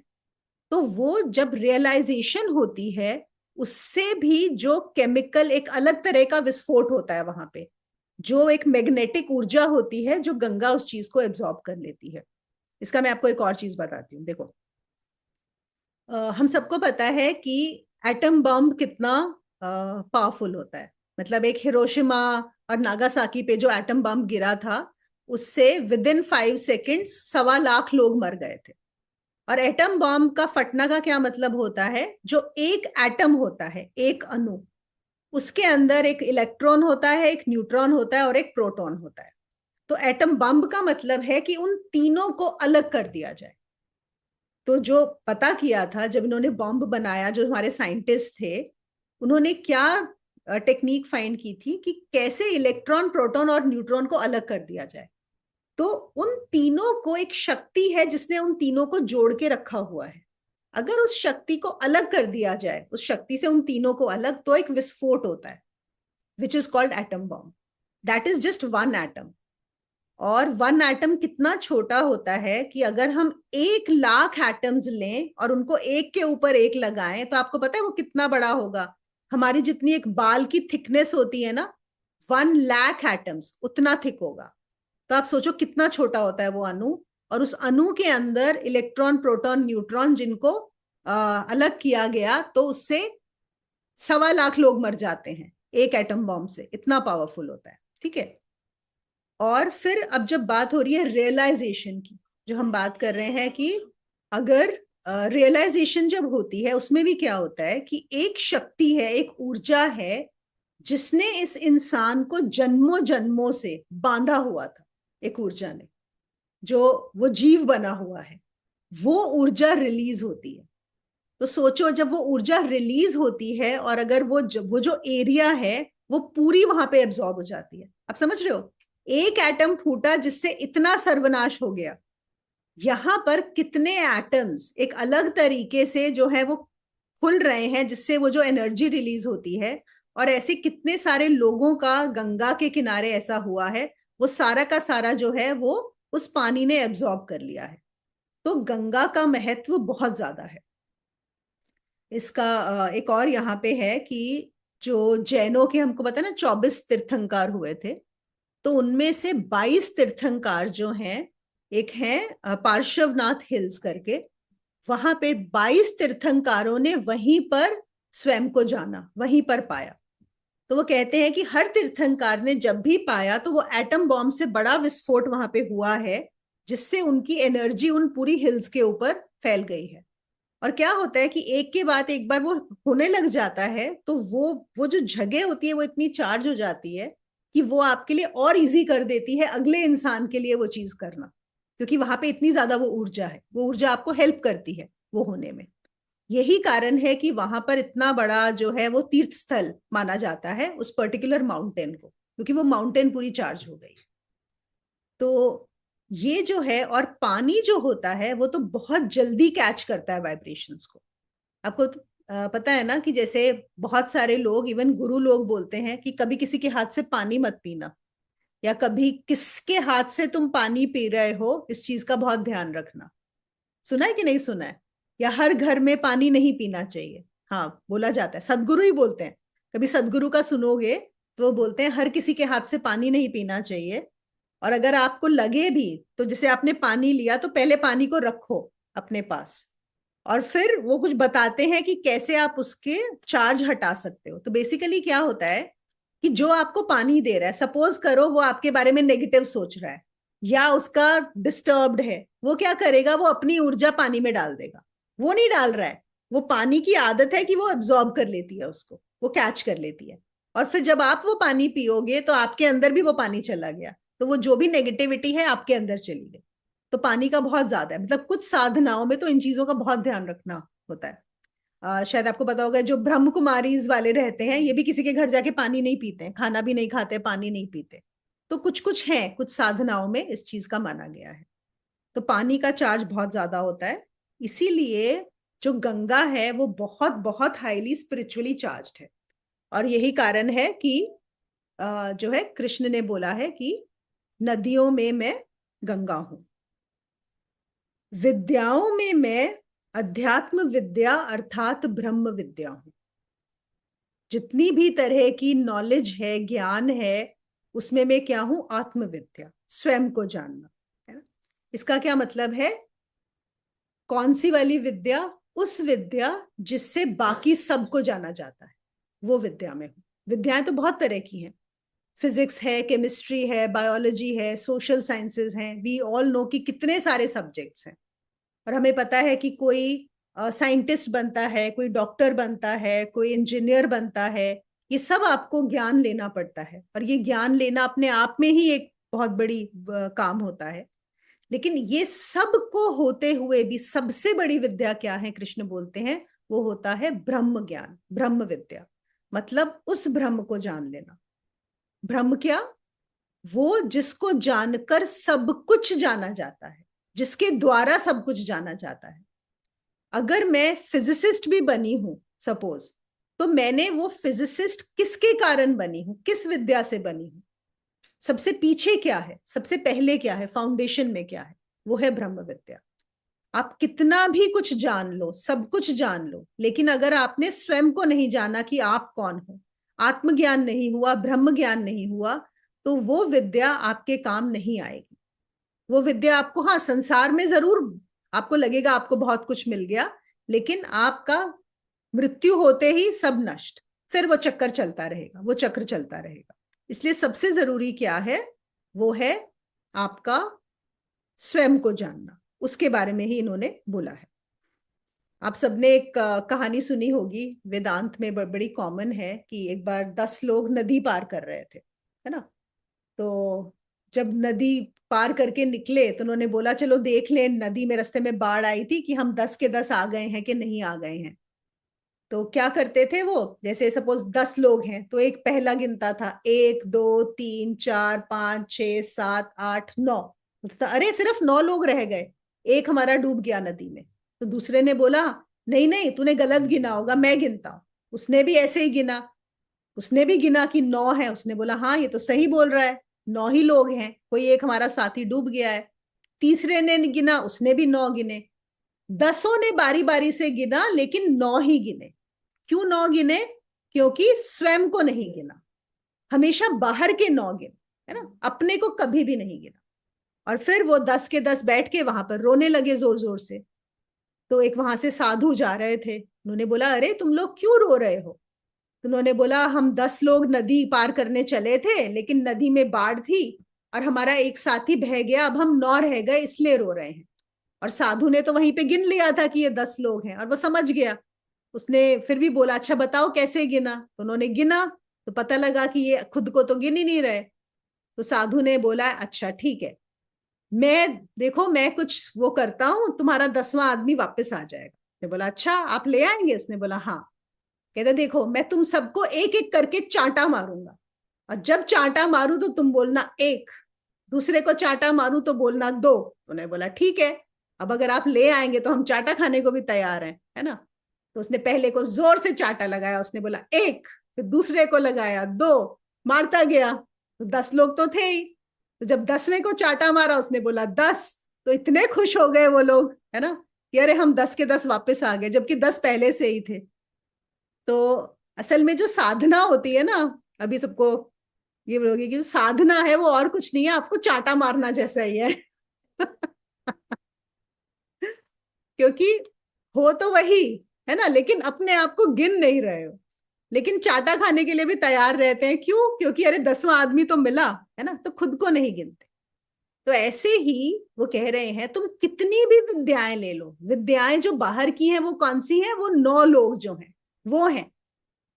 [SPEAKER 1] तो वो जब रियलाइजेशन होती है, उससे भी जो केमिकल, एक अलग तरह का विस्फोट होता है वहां पे, जो एक मैग्नेटिक ऊर्जा होती है, जो गंगा उस चीज को एब्जॉर्ब कर लेती है। इसका मैं आपको एक और चीज बताती हूँ, देखो। हम सबको पता है कि एटम बम कितना पावरफुल होता है। मतलब एक हिरोशिमा और नागासाकी पे जो एटम बम गिरा था, उससे विद इन 5 सेकेंड्स 1.25 लाख लोग मर गए थे। और एटम बम का फटना का क्या मतलब होता है, जो एक एटम होता है, एक अणु, उसके अंदर एक इलेक्ट्रॉन होता है, एक न्यूट्रॉन होता है और एक प्रोटॉन होता है। तो एटम बम का मतलब है कि उन तीनों को अलग कर दिया जाए। तो जो पता किया था, जब इन्होंने बॉम्ब बनाया, जो हमारे साइंटिस्ट थे, उन्होंने क्या टेक्निक फाइंड की थी कि कैसे इलेक्ट्रॉन, प्रोटॉन और न्यूट्रॉन को अलग कर दिया जाए। तो उन तीनों को, एक शक्ति है जिसने उन तीनों को जोड़ के रखा हुआ है। अगर उस शक्ति को अलग कर दिया जाए, उस शक्ति से उन तीनों को अलग, तो एक विस्फोट होता है, which is called atom bomb. That is just one atom. और वन एटम कितना छोटा होता है कि अगर हम 1 लाख एटम्स लें और उनको एक के ऊपर एक लगाएं, तो आपको पता है वो कितना बड़ा होगा। हमारी जितनी एक बाल की थिकनेस होती है ना, 1 लाख एटम्स उतना थिक होगा। तो आप सोचो कितना छोटा होता है वो अणु। और उस अणु के अंदर इलेक्ट्रॉन, प्रोटॉन, न्यूट्रॉन, जिनको अलग किया गया, तो उससे 1.25 लाख लोग मर जाते हैं एक एटम बॉम्ब से। इतना पावरफुल होता है। ठीक है। और फिर अब जब बात हो रही है रियलाइजेशन की, जो हम बात कर रहे हैं कि अगर रियलाइजेशन जब होती है, उसमें भी क्या होता है कि एक शक्ति है, एक ऊर्जा है, जिसने इस इंसान को जन्मों जन्मों से बांधा हुआ था। एक ऊर्जा ने, जो वो जीव बना हुआ है, वो ऊर्जा रिलीज होती है। तो सोचो, जब वो ऊर्जा रिलीज होती है और अगर वो जो एरिया है, वो पूरी वहां पे एब्जॉर्ब हो जाती है। आप समझ रहे हो, एक एटम फूटा जिससे इतना सर्वनाश हो गया। यहां पर कितने एटम्स एक अलग तरीके से जो है वो खुल रहे हैं, जिससे वो जो एनर्जी रिलीज होती है, और ऐसे कितने सारे लोगों का गंगा के किनारे ऐसा हुआ है, वो सारा का सारा जो है वो उस पानी ने एब्जॉर्ब कर लिया है। तो गंगा का महत्व बहुत ज्यादा है। इसका एक और यहाँ पे है कि जो जैनों के, हमको पता है ना 24 तीर्थंकार हुए थे, तो उनमें से 22 तीर्थंकार जो हैं, एक हैं पार्श्वनाथ हिल्स करके, वहां पे 22 तीर्थंकारों ने वहीं पर स्वयं को जाना, वहीं पर पाया। तो वो कहते हैं कि हर तीर्थंकार ने जब भी पाया तो वो एटम बॉम्ब से बड़ा विस्फोट वहां पे हुआ है, जिससे उनकी एनर्जी उन पूरी हिल्स के ऊपर फैल गई है। और क्या होता है कि एक के बाद एक बार वो होने लग जाता है, तो वो जो जगह होती है वो इतनी चार्ज हो जाती है कि वो आपके लिए और इजी कर देती है अगले इंसान के लिए वो चीज करना, क्योंकि वहां पे इतनी ज्यादा वो ऊर्जा है, वो ऊर्जा आपको हेल्प करती है वो होने में। यही कारण है कि वहां पर इतना बड़ा जो है वो तीर्थ स्थल माना जाता है उस पर्टिकुलर माउंटेन को, क्योंकि वो माउंटेन पूरी चार्ज हो गई। तो ये जो है, और पानी जो होता है वो तो बहुत जल्दी कैच करता है वाइब्रेशंस को। आपको पता है ना कि जैसे बहुत सारे लोग, इवन गुरु लोग बोलते हैं कि कभी किसी के हाथ से पानी मत पीना, या कभी किसके हाथ से तुम पानी पी रहे हो इस चीज का बहुत ध्यान रखना। सुना है कि नहीं सुना है? या हर घर में पानी नहीं पीना चाहिए, हाँ बोला जाता है, सदगुरु ही बोलते हैं। कभी सदगुरु का सुनोगे तो वो बोलते हैं हर किसी के हाथ से पानी नहीं पीना चाहिए। और अगर आपको लगे भी, तो जैसे आपने पानी लिया तो पहले पानी को रखो अपने पास, और फिर वो कुछ बताते हैं कि कैसे आप उसके चार्ज हटा सकते हो। तो बेसिकली क्या होता है कि जो आपको पानी दे रहा है, सपोज करो वो आपके बारे में नेगेटिव सोच रहा है या उसका डिस्टर्ब्ड है, वो क्या करेगा, वो अपनी ऊर्जा पानी में डाल देगा। वो नहीं डाल रहा है, वो पानी की आदत है कि वो एब्जॉर्ब कर लेती है उसको, वो कैच कर लेती है। और फिर जब आप वो पानी पियोगे तो आपके अंदर भी वो पानी चला गया, तो वो जो भी नेगेटिविटी है आपके अंदर चली गई। तो पानी का बहुत ज्यादा है, मतलब कुछ साधनाओं में तो इन चीजों का बहुत ध्यान रखना होता है। शायद आपको पता होगा, जो ब्रह्म कुमारीज वाले रहते हैं ये भी किसी के घर जाके पानी नहीं पीते हैं, खाना भी नहीं खाते, पानी नहीं पीते। तो कुछ कुछ है, कुछ साधनाओं में इस चीज का माना गया है। तो पानी का चार्ज बहुत ज्यादा होता है, इसीलिए जो गंगा है वो बहुत बहुत हाईली स्पिरिचुअली चार्ज्ड है। और यही कारण है कि जो है कृष्ण ने बोला है कि नदियों में मैं गंगा हूं, विद्याओं में मैं अध्यात्म विद्या अर्थात ब्रह्म विद्या हूं। जितनी भी तरह की नॉलेज है, ज्ञान है, उसमें मैं क्या हूं, आत्मविद्या, स्वयं को जानना, है ना। इसका क्या मतलब है? कौन सी वाली विद्या? उस विद्या जिससे बाकी सबको जाना जाता है, वो विद्या में हूं। विद्याएं तो बहुत तरह की हैं, फिजिक्स है, केमिस्ट्री है, बायोलॉजी है, सोशल साइंसेज हैं, वी ऑल नो कि कितने सारे सब्जेक्ट्स हैं। और हमें पता है कि कोई साइंटिस्ट बनता है, कोई डॉक्टर बनता है, कोई इंजीनियर बनता है, ये सब आपको ज्ञान लेना पड़ता है, और ये ज्ञान लेना अपने आप में ही एक बहुत बड़ी काम होता है। लेकिन ये सब को होते हुए भी सबसे बड़ी विद्या क्या है, कृष्ण बोलते हैं, वो होता है ब्रह्म ज्ञान, ब्रह्म विद्या। मतलब उस ब्रह्म को जान लेना। ब्रह्म क्या? वो जिसको जानकर सब कुछ जाना जाता है, जिसके द्वारा सब कुछ जाना जाता है। अगर मैं फिजिसिस्ट भी बनी हूं सपोज, तो मैंने वो फिजिसिस्ट किसके कारण बनी हूं, किस विद्या से बनी हूं? सबसे पीछे क्या है, सबसे पहले क्या है, फाउंडेशन में क्या है? वो है ब्रह्म विद्या। आप कितना भी कुछ जान लो, सब कुछ जान लो, लेकिन अगर आपने स्वयं को नहीं जाना कि आप कौन हो, आत्मज्ञान नहीं हुआ, ब्रह्म ज्ञान नहीं हुआ, तो वो विद्या आपके काम नहीं आएगी। वो विद्या आपको, हाँ संसार में जरूर आपको लगेगा आपको बहुत कुछ मिल गया, लेकिन आपका मृत्यु होते ही सब नष्ट, फिर वो चक्कर चलता रहेगा, वो चक्र चलता रहेगा। इसलिए सबसे जरूरी क्या है, वो है आपका स्वयं को जानना। उसके बारे में ही इन्होंने बोला है। आप सबने एक कहानी सुनी होगी, वेदांत में बड़ी कॉमन है, कि एक बार 10 लोग नदी पार कर रहे थे, है ना। तो जब नदी पार करके निकले तो उन्होंने बोला चलो देख लें नदी में रास्ते में बाढ़ आई थी कि हम 10 के 10 आ गए हैं कि नहीं आ गए हैं। तो क्या करते थे वो, जैसे सपोज 10 लोग हैं तो एक पहला गिनता था, 1 2 3 4 5 6 7 8 9। अरे सिर्फ 9 लोग रह गए, एक हमारा डूब गया नदी में। तो दूसरे ने बोला नहीं नहीं तूने गलत गिना होगा, मैं गिनता हूं। उसने भी ऐसे ही गिना, उसने भी गिना कि 9 है, उसने बोला हाँ ये तो सही बोल रहा है, 9 ही लोग हैं, कोई एक हमारा साथी डूब गया है। तीसरे ने गिना, उसने भी 9 गिने। 10 ने बारी बारी से गिना लेकिन 9 ही गिने। क्यों 9 गिने? क्योंकि स्वयं को नहीं गिना, हमेशा बाहर के 9 गिने, है ना, अपने को कभी भी नहीं गिना। और फिर वो 10 के 10 बैठ के वहां पर रोने लगे जोर जोर से। तो एक वहां से साधु जा रहे थे, उन्होंने बोला अरे तुम लोग क्यों रो रहे हो? तो उन्होंने बोला हम 10 लोग नदी पार करने चले थे, लेकिन नदी में बाढ़ थी और हमारा एक साथी बह गया, अब हम 9 रह गए इसलिए रो रहे हैं। और साधु ने तो वहीं पे गिन लिया था कि ये 10 लोग हैं और वो समझ गया। उसने फिर भी बोला अच्छा बताओ कैसे गिना? तो उन्होंने गिना, तो पता लगा कि ये खुद को तो गिन ही नहीं रहे। तो साधु ने बोला अच्छा ठीक है, मैं देखो मैं कुछ वो करता हूं, तुम्हारा 10वां आदमी वापस आ जाएगा। ने बोला अच्छा आप ले आएंगे? उसने बोला हाँ। कहते देखो मैं तुम सबको एक एक करके चांटा मारूंगा, और जब चांटा मारू तो तुम बोलना एक, दूसरे को चांटा मारू तो बोलना दो। उन्होंने बोला ठीक है, अब अगर आप ले आएंगे तो हम चांटा खाने को भी तैयार हैं, है ना। तो उसने पहले को जोर से चांटा लगाया, उसने बोला एक, फिर दूसरे को लगाया दो, मारता गया। तो 10 लोग तो थे ही। तो जब 10वें को चांटा मारा उसने बोला 10। तो इतने खुश हो गए वो लोग, है ना, कि अरे हम 10 के 10 वापस आ गए, जबकि 10 पहले से ही थे। तो असल में जो साधना होती है ना, अभी सबको ये बोलोगे कि जो साधना है वो और कुछ नहीं है, आपको चांटा मारना जैसा ही है। क्योंकि हो तो वही, है ना, लेकिन अपने आप को गिन नहीं रहे हो, लेकिन चाटा खाने के लिए भी तैयार रहते हैं। क्यों? क्योंकि अरे 10वां आदमी तो मिला, है ना, तो खुद को नहीं गिनते। तो ऐसे ही वो कह रहे हैं तुम कितनी भी विद्याएं ले लो, विद्याएं जो बाहर की हैं वो कौन सी हैं? वो 9 लोग जो हैं वो हैं।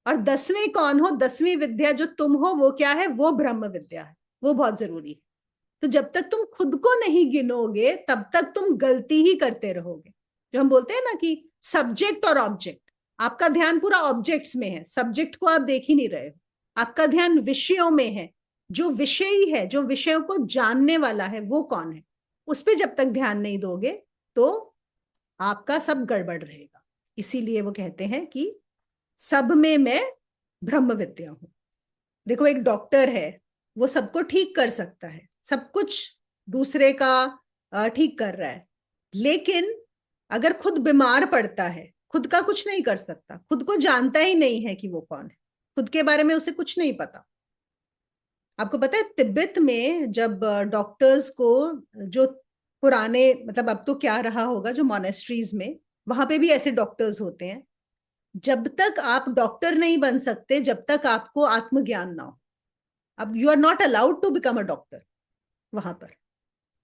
[SPEAKER 1] और 10वें कौन हो? 10वीं विद्या जो तुम हो वो क्या है? वो ब्रह्म विद्या है, वो बहुत जरूरी है। तो जब तक तुम खुद को नहीं गिनोगे तब तक तुम गलती ही करते रहोगे। जो हम बोलते हैं ना कि सब्जेक्ट और ऑब्जेक्ट, आपका ध्यान पूरा ऑब्जेक्ट्स में है, सब्जेक्ट को आप देख ही नहीं रहे हो। आपका ध्यान विषयों में है, जो विषयी है, जो विषयों को जानने वाला है वो कौन है, उस पर जब तक ध्यान नहीं दोगे तो आपका सब गड़बड़ रहेगा। इसीलिए वो कहते हैं कि सब में मैं ब्रह्म विद्या हूं। देखो एक डॉक्टर है, वो सबको ठीक कर सकता है, सब कुछ दूसरे का ठीक कर रहा है, लेकिन अगर खुद बीमार पड़ता है खुद का कुछ नहीं कर सकता, खुद को जानता ही नहीं है कि वो कौन है, खुद के बारे में उसे कुछ नहीं पता। आपको पता है तिब्बत में जब डॉक्टर्स को, जो पुराने मतलब अब तो क्या रहा होगा, जो मोनेस्ट्रीज में वहां पे भी ऐसे डॉक्टर्स होते हैं, जब तक आप डॉक्टर नहीं बन सकते जब तक आपको आत्मज्ञान ना हो, अब you are not allowed to become a doctor वहां पर।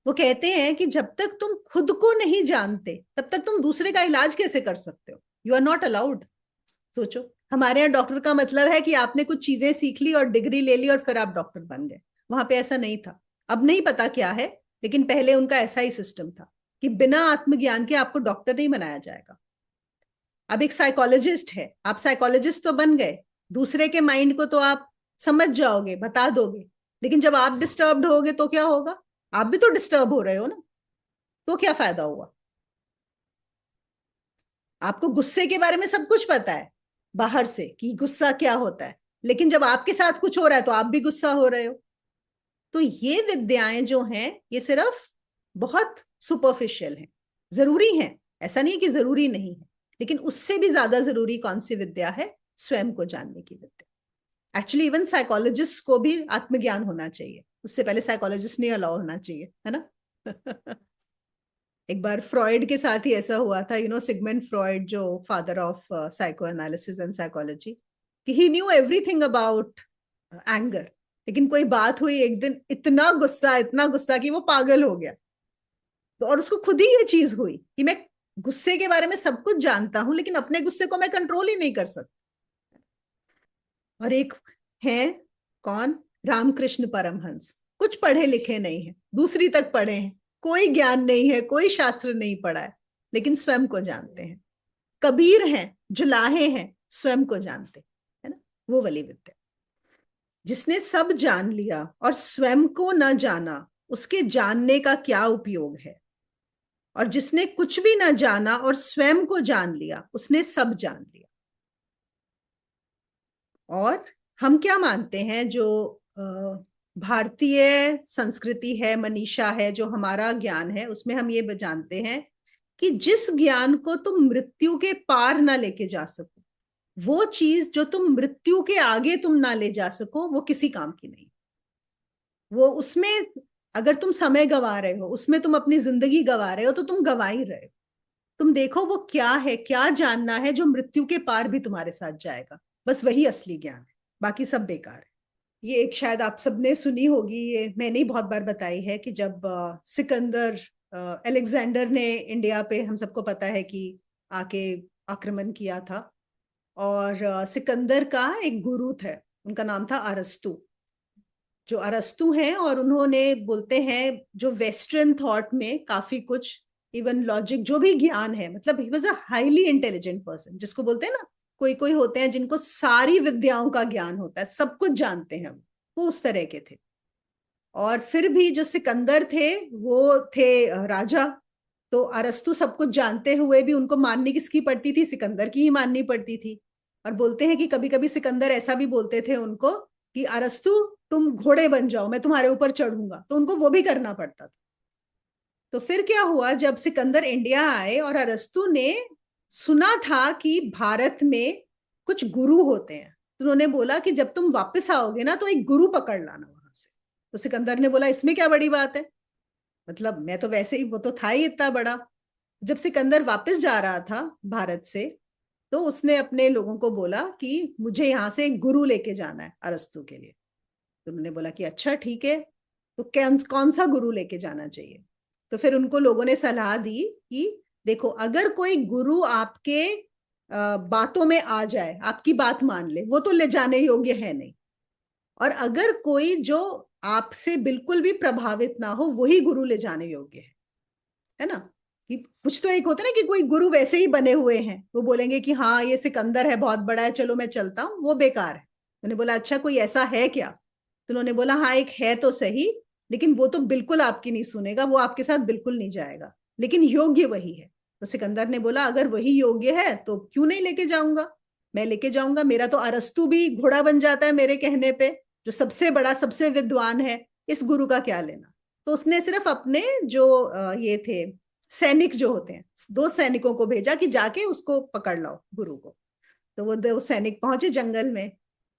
[SPEAKER 1] वो कहते हैं कि जब तक तुम खुद को नहीं जानते तब तक तुम दूसरे का इलाज कैसे कर सकते हो? You are not allowed. सोचो, हमारे यहाँ डॉक्टर का मतलब है कि आपने कुछ चीजें सीख ली और डिग्री ले ली और फिर आप डॉक्टर बन गए। वहां पे ऐसा नहीं था। अब नहीं पता क्या है, लेकिन पहले उनका ऐसा ही सिस्टम था कि बिना आत्मज्ञान के आपको डॉक्टर नहीं बनाया जाएगा। अब एक साइकोलॉजिस्ट है, आप साइकोलॉजिस्ट तो बन गए, दूसरे के माइंड को तो आप समझ जाओगे, बता दोगे, लेकिन जब आप डिस्टर्ब्ड होगे तो क्या होगा? आप भी तो डिस्टर्ब हो रहे हो ना, तो क्या फायदा हुआ? आपको गुस्से के बारे में सब कुछ पता है बाहर से कि गुस्सा क्या होता है, लेकिन जब आपके साथ कुछ हो रहा है तो आप भी गुस्सा हो रहे हो। तो ये विद्याएं जो हैं ये सिर्फ बहुत सुपरफिशियल हैं, जरूरी हैं, ऐसा नहीं है कि जरूरी नहीं है, लेकिन उससे भी ज्यादा जरूरी कौन सी विद्या है? स्वयं को जानने की विद्या। एक्चुअली इवन साइकोलॉजिस्ट को भी आत्मज्ञान होना चाहिए, उससे पहले साइकोलॉजिस्ट नहीं अलाउ होना चाहिए, है ना। एक बार फ्रॉइड के साथ ही ऐसा हुआ था, सिगमेंड फ्रॉइड जो father of psycho analysis and psychology, कि ही न्यू एवरीथिंग अबाउट एंगर, लेकिन कोई बात हुई एक दिन, इतना गुस्सा कि वो पागल हो गया। तो और उसको खुद ही ये चीज हुई कि मैं गुस्से के बारे में सब कुछ जानता हूं लेकिन अपने गुस्से को मैं कंट्रोल ही नहीं कर सकता। और एक है, कौन? रामकृष्ण परमहंस, कुछ पढ़े लिखे नहीं है, दूसरी तक पढ़े हैं, कोई ज्ञान नहीं है, कोई शास्त्र नहीं पढ़ा है, लेकिन स्वयं को जानते हैं। कबीर हैं, जुलाहे हैं, स्वयं को जानते, है ना, वो वाली विद्या। जिसने सब जान लिया और स्वयं को न जाना, उसके जानने का क्या उपयोग है? और जिसने कुछ भी न जाना और स्वयं को जान लिया, उसने सब जान लिया। और हम क्या मानते हैं, जो भारतीय संस्कृति है, मनीषा है, जो हमारा ज्ञान है, उसमें हम ये जानते हैं कि जिस ज्ञान को तुम मृत्यु के पार ना लेके जा सको, वो चीज जो तुम मृत्यु के आगे तुम ना ले जा सको, वो किसी काम की नहीं। वो उसमें अगर तुम समय गवा रहे हो, उसमें तुम अपनी जिंदगी गवा रहे हो, तो तुम गवा ही रहे हो। तुम देखो वो क्या है, क्या जानना है जो मृत्यु के पार भी तुम्हारे साथ जाएगा। बस वही असली ज्ञान है, बाकी सब बेकार है। ये एक शायद आप सबने सुनी होगी, ये मैंने ही बहुत बार बताई है कि जब सिकंदर अलेक्जेंडर ने इंडिया पे, हम सबको पता है कि आके आक्रमण किया था। और सिकंदर का एक गुरु थे, उनका नाम था अरस्तु। जो अरस्तु हैं, और उन्होंने बोलते हैं जो वेस्टर्न थॉट में काफी कुछ, इवन लॉजिक, जो भी ज्ञान है, मतलब he was a highly intelligent person, जिसको बोलते हैं ना, कोई कोई होते हैं जिनको सारी विद्याओं का ज्ञान होता है, सब कुछ जानते हैं, वो उस तरह के थे। और फिर भी जो सिकंदर थे, वो थे राजा। तो अरस्तु सब कुछ जानते हुए भी उनको माननी किसकी पड़ती थी? सिकंदर की ही माननी पड़ती थी। और बोलते हैं कि कभी कभी सिकंदर ऐसा भी बोलते थे उनको कि अरस्तु, तुम घोड़े बन जाओ, मैं तुम्हारे ऊपर चढ़ूंगा, तो उनको वो भी करना पड़ता था। तो फिर क्या हुआ, जब सिकंदर इंडिया आए और अरस्तु ने सुना था कि भारत में कुछ गुरु होते हैं, तो उन्होंने बोला कि जब तुम वापस आओगे ना, तो एक गुरु पकड़ लाना वहां से। तो सिकंदर ने बोला, इसमें क्या बड़ी बात है, मतलब मैं तो वैसे ही, वो तो था ही इतना बड़ा। जब सिकंदर वापस जा रहा था भारत से, तो उसने अपने लोगों को बोला कि मुझे यहाँ से एक गुरु लेके जाना है अरस्तु के लिए। तो उन्होंने बोला कि अच्छा ठीक है, तो कौन कौन सा गुरु लेके जाना चाहिए? तो फिर उनको लोगों ने सलाह दी कि देखो, अगर कोई गुरु आपके बातों में आ जाए, आपकी बात मान ले, वो तो ले जाने योग्य है नहीं। और अगर कोई जो आपसे बिल्कुल भी प्रभावित ना हो, वही गुरु ले जाने योग्य है ना? कि कुछ तो एक होता है ना कि कोई गुरु वैसे ही बने हुए हैं, वो बोलेंगे कि हाँ ये सिकंदर है, बहुत बड़ा है, चलो मैं चलता हूँ, वो बेकार है। मैंने बोला अच्छा कोई ऐसा है क्या? तो उन्होंने बोला हाँ एक है तो सही, लेकिन वो तो बिल्कुल आपकी नहीं सुनेगा, वो आपके साथ बिल्कुल नहीं जाएगा, लेकिन योग्य वही है। तो सिकंदर ने बोला अगर वही योग्य है तो क्यों नहीं लेके जाऊंगा, मैं लेके जाऊंगा। मेरा तो अरस्तु भी घोड़ा बन जाता है मेरे कहने पे, जो सबसे बड़ा सबसे विद्वान है, इस गुरु का क्या लेना। तो उसने सिर्फ अपने जो ये थे सैनिक जो होते हैं, दो सैनिकों को भेजा कि जाके उसको पकड़ लाओ गुरु को। तो वो दो सैनिक पहुंचे जंगल में,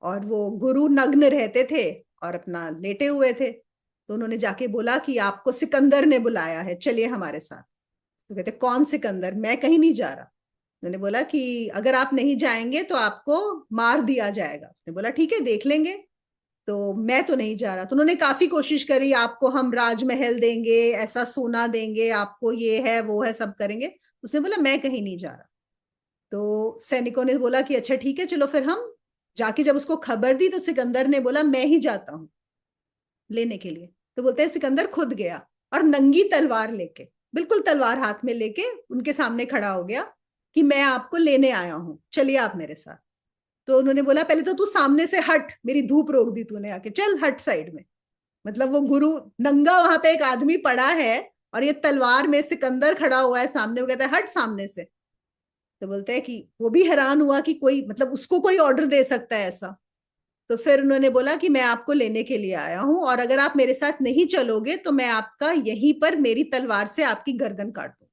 [SPEAKER 1] और वो गुरु नग्न रहते थे और अपना लेटे हुए थे। तो उन्होंने जाके बोला कि आपको सिकंदर ने बुलाया है, चलिए हमारे साथ। तो कहते कौन सिकंदर, मैं कहीं नहीं जा रहा। उन्होंने बोला कि अगर आप नहीं जाएंगे तो आपको मार दिया जाएगा। उसने बोला ठीक है देख लेंगे, तो मैं तो नहीं जा रहा। तो उन्होंने काफी कोशिश करी, आपको हम राजमहल देंगे, ऐसा सोना देंगे आपको, ये है वो है, सब करेंगे। उसने बोला मैं कहीं नहीं जा रहा। तो सैनिकों ने बोला कि अच्छा ठीक है चलो फिर हम जाके जब उसको खबर दी, तो सिकंदर ने बोला मैं ही जाता हूँ लेने के लिए। तो बोलते हैं सिकंदर खुद गया, और नंगी तलवार लेके, बिल्कुल तलवार हाथ में लेके उनके सामने खड़ा हो गया कि मैं आपको लेने आया हूं, चलिए आप मेरे साथ। तो उन्होंने बोला पहले तो तू सामने से हट, मेरी धूप रोक दी तूने आके, चल हट साइड में। मतलब वो गुरु नंगा, वहां पे एक आदमी पड़ा है और ये तलवार में सिकंदर खड़ा हुआ है सामने, वो कहता है हट सामने से। तो बोलते हैं कि वो भी हैरान हुआ कि कोई, मतलब उसको कोई ऑर्डर दे सकता है ऐसा। तो फिर उन्होंने बोला कि मैं आपको लेने के लिए आया हूं, और अगर आप मेरे साथ नहीं चलोगे तो मैं आपका यहीं पर मेरी तलवार से आपकी गर्दन काट दूं।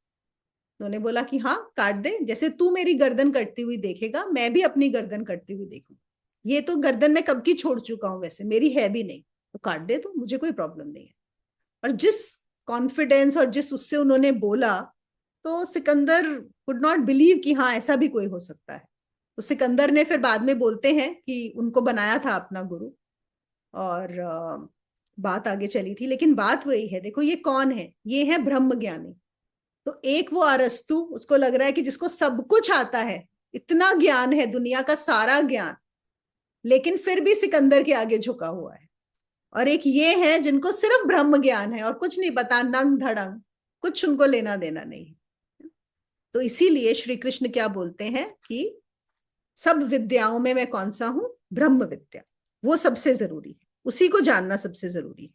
[SPEAKER 1] उन्होंने बोला कि हाँ काट दे, जैसे तू मेरी गर्दन कटती हुई देखेगा, मैं भी अपनी गर्दन कटती हुई देखूं। ये तो गर्दन मैं कब की छोड़ चुका हूं, वैसे मेरी है भी नहीं, तो काट दे तो मुझे कोई प्रॉब्लम नहीं है। और जिस कॉन्फिडेंस और जिस उससे उन्होंने बोला, तो सिकंदर कुड नॉट बिलीव कि हाँ ऐसा भी कोई हो सकता है। तो सिकंदर ने फिर बाद में बोलते हैं कि उनको बनाया था अपना गुरु, और बात आगे चली थी। लेकिन बात वही है, देखो ये कौन है, ये है ब्रह्म ज्ञानी। तो एक वो अरस्तु, उसको लग रहा है कि जिसको सब कुछ आता है, इतना ज्ञान है, दुनिया का सारा ज्ञान, लेकिन फिर भी सिकंदर के आगे झुका हुआ है। और एक ये है जिनको सिर्फ ब्रह्म ज्ञान है और कुछ नहीं पता, नंग धड़ंग, कुछ उनको लेना देना नहीं। तो इसीलिए श्री कृष्ण क्या बोलते हैं कि सब विद्याओं में मैं कौन सा हूं? ब्रह्म विद्या। वो सबसे जरूरी है, उसी को जानना सबसे जरूरी है।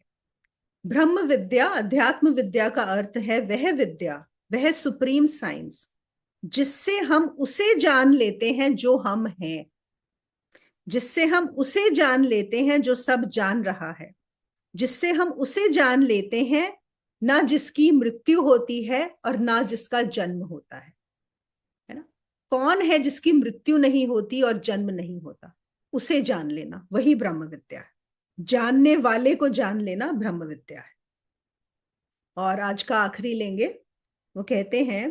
[SPEAKER 1] ब्रह्म विद्या, अध्यात्म विद्या का अर्थ है वह विद्या, वह सुप्रीम साइंस, जिससे हम उसे जान लेते हैं जो हम हैं। जिससे हम उसे जान लेते हैं जो सब जान रहा है, जिससे हम उसे जान लेते हैं ना जिसकी मृत्यु होती है और ना जिसका जन्म होता है ना। कौन है जिसकी मृत्यु नहीं होती और जन्म नहीं होता? उसे जान लेना वही ब्रह्म विद्या है। जानने वाले को जान लेना ब्रह्म विद्या है। और आज का आखिरी लेंगे। वो कहते हैं,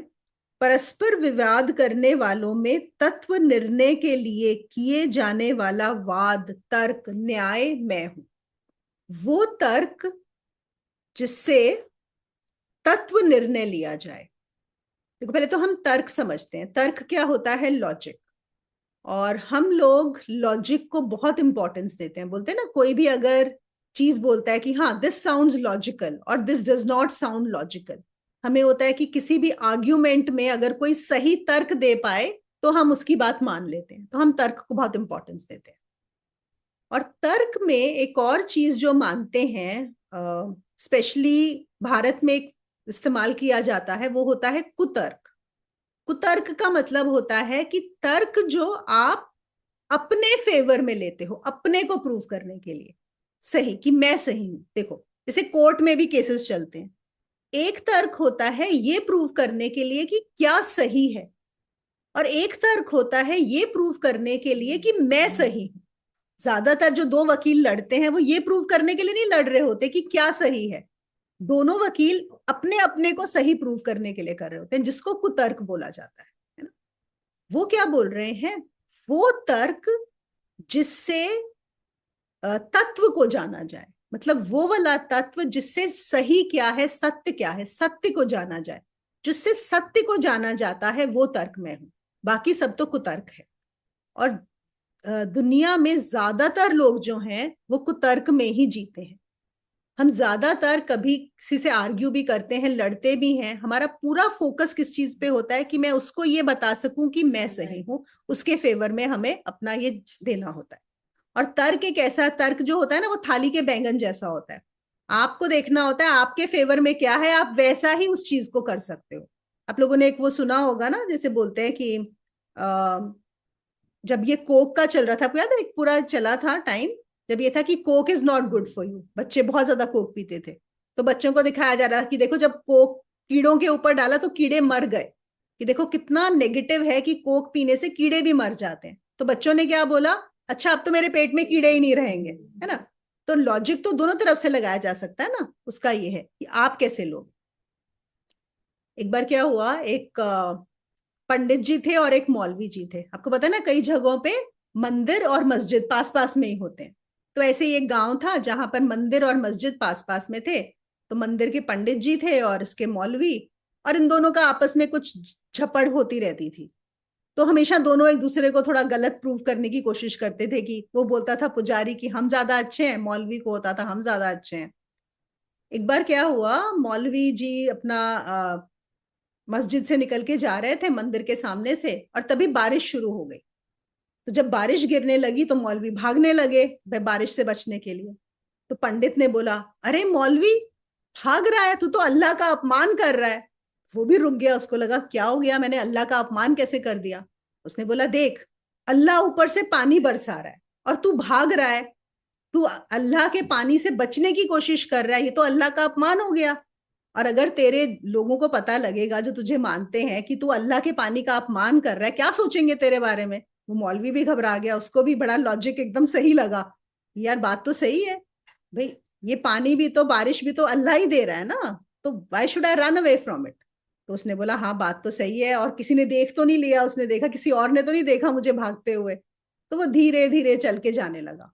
[SPEAKER 1] परस्पर विवाद करने वालों में तत्व निर्णय के लिए किए जाने वाला वाद, तर्क, न्याय मैं हूं। वो तर्क जिससे तत्व निर्णय लिया जाए। देखो, पहले तो हम तर्क समझते हैं। तर्क क्या होता है? लॉजिक। और हम लोग लॉजिक को बहुत इंपॉर्टेंस देते हैं। बोलते हैं ना, कोई भी अगर चीज बोलता है कि हाँ दिस साउंड्स लॉजिकल और this does not sound logical, हमें होता है कि किसी भी आर्ग्यूमेंट में अगर कोई सही तर्क दे पाए तो हम उसकी बात मान लेते हैं। तो हम तर्क को बहुत इंपॉर्टेंस देते हैं। और तर्क में एक और चीज जो मानते हैं, स्पेशली भारत में एक इस्तेमाल किया जाता है, वो होता है कुतर्क। कुतर्क का मतलब होता है कि तर्क जो आप अपने फेवर में लेते हो, अपने को प्रूव करने के लिए, सही कि मैं सही हूं। देखो, जैसे कोर्ट में भी केसेस चलते हैं। एक तर्क होता है ये प्रूव करने के लिए कि क्या सही है, और एक तर्क होता है ये प्रूव करने के लिए कि मैं सही हूं। ज्यादातर जो दो वकील लड़ते हैं वो ये प्रूव करने के लिए नहीं लड़ रहे होते कि क्या सही है। दोनों वकील अपने अपने को सही प्रूव करने के लिए कर रहे होते हैं, जिसको कुतर्क बोला जाता है ना। वो क्या बोल रहे हैं? वो तर्क जिससे तत्व को जाना जाए, मतलब वो वाला तत्व जिससे सही क्या है, सत्य क्या है, सत्य को जाना जाए। जिससे सत्य को जाना जाता है वो तर्क में हूं, बाकी सब तो कुतर्क है। और दुनिया में ज्यादातर लोग जो हैं वो कुतर्क में ही जीते हैं। हम ज्यादातर कभी किसी से आर्ग्यू भी करते हैं, लड़ते भी हैं, हमारा पूरा फोकस किस चीज पे होता है कि मैं उसको ये बता सकूं कि मैं सही हूं, उसके फेवर में हमें अपना ये देना होता है। और तर्क एक ऐसा तर्क जो होता है ना, वो थाली के बैंगन जैसा होता है। आपको देखना होता है आपके फेवर में क्या है, आप वैसा ही उस चीज को कर सकते हो। आप लोगों ने एक वो सुना होगा ना, जैसे बोलते हैं कि जब ये कोक का चल रहा था, आपको याद है, एक पूरा चला था टाइम जब ये था कि Coke is not good for you. बच्चे बहुत ज्यादा कोक पीते थे, तो बच्चों को दिखाया जा रहा था कि देखो जब कोक कीड़ों के ऊपर डाला तो कीड़े मर गए, कि देखो कितना नेगेटिव है कि कोक पीने से कीड़े भी मर जाते हैं। तो बच्चों ने क्या बोला, अच्छा अब तो मेरे पेट में कीड़े ही नहीं रहेंगे, है ना। तो लॉजिक तो दोनों तरफ से लगाया जा सकता है ना। उसका ये है कि आप कैसे लोग। एक बार क्या हुआ, एक पंडित जी थे और एक मौलवी जी थे। आपको पता है ना, कई जगहों पे मंदिर और मस्जिद पास पास में ही होते हैं। तो ऐसे ही एक गांव था जहां पर मंदिर और मस्जिद पास पास में थे। तो मंदिर के पंडित जी थे और इसके मौलवी, और इन दोनों का आपस में कुछ झपड़ होती रहती थी। तो हमेशा दोनों एक दूसरे को थोड़ा गलत प्रूव करने की कोशिश करते थे। कि वो बोलता था पुजारी कि हम ज्यादा अच्छे हैं, मौलवी को होता था हम ज्यादा अच्छे हैं। एक बार क्या हुआ, मौलवी जी अपना मस्जिद से निकल के जा रहे थे मंदिर के सामने से, और तभी बारिश शुरू हो गई। तो जब बारिश गिरने लगी तो मौलवी भागने लगे बारिश से बचने के लिए। तो पंडित ने बोला, अरे मौलवी भाग रहा है, तू तो अल्लाह का अपमान कर रहा है। वो भी रुक गया, उसको लगा क्या हो गया, मैंने अल्लाह का अपमान कैसे कर दिया। उसने बोला, देख अल्लाह ऊपर से पानी बरसा रहा है और तू भाग रहा है, तू अल्लाह के पानी से बचने की कोशिश कर रहा है, ये तो अल्लाह का अपमान हो गया। और अगर तेरे लोगों को पता लगेगा जो तुझे मानते हैं कि तू अल्लाह के पानी का अपमान कर रहा है, क्या सोचेंगे तेरे बारे में। वो मौलवी भी घबरा गया, उसको भी बड़ा लॉजिक एकदम सही लगा। यार बात तो सही है भाई, ये पानी भी तो बारिश भी तो अल्लाह ही दे रहा है ना, तो why should I run away from it. तो उसने बोला, हाँ बात तो सही है, और किसी ने देख तो नहीं लिया, उसने देखा किसी और ने तो नहीं देखा मुझे भागते हुए। तो वो धीरे धीरे चल के जाने लगा।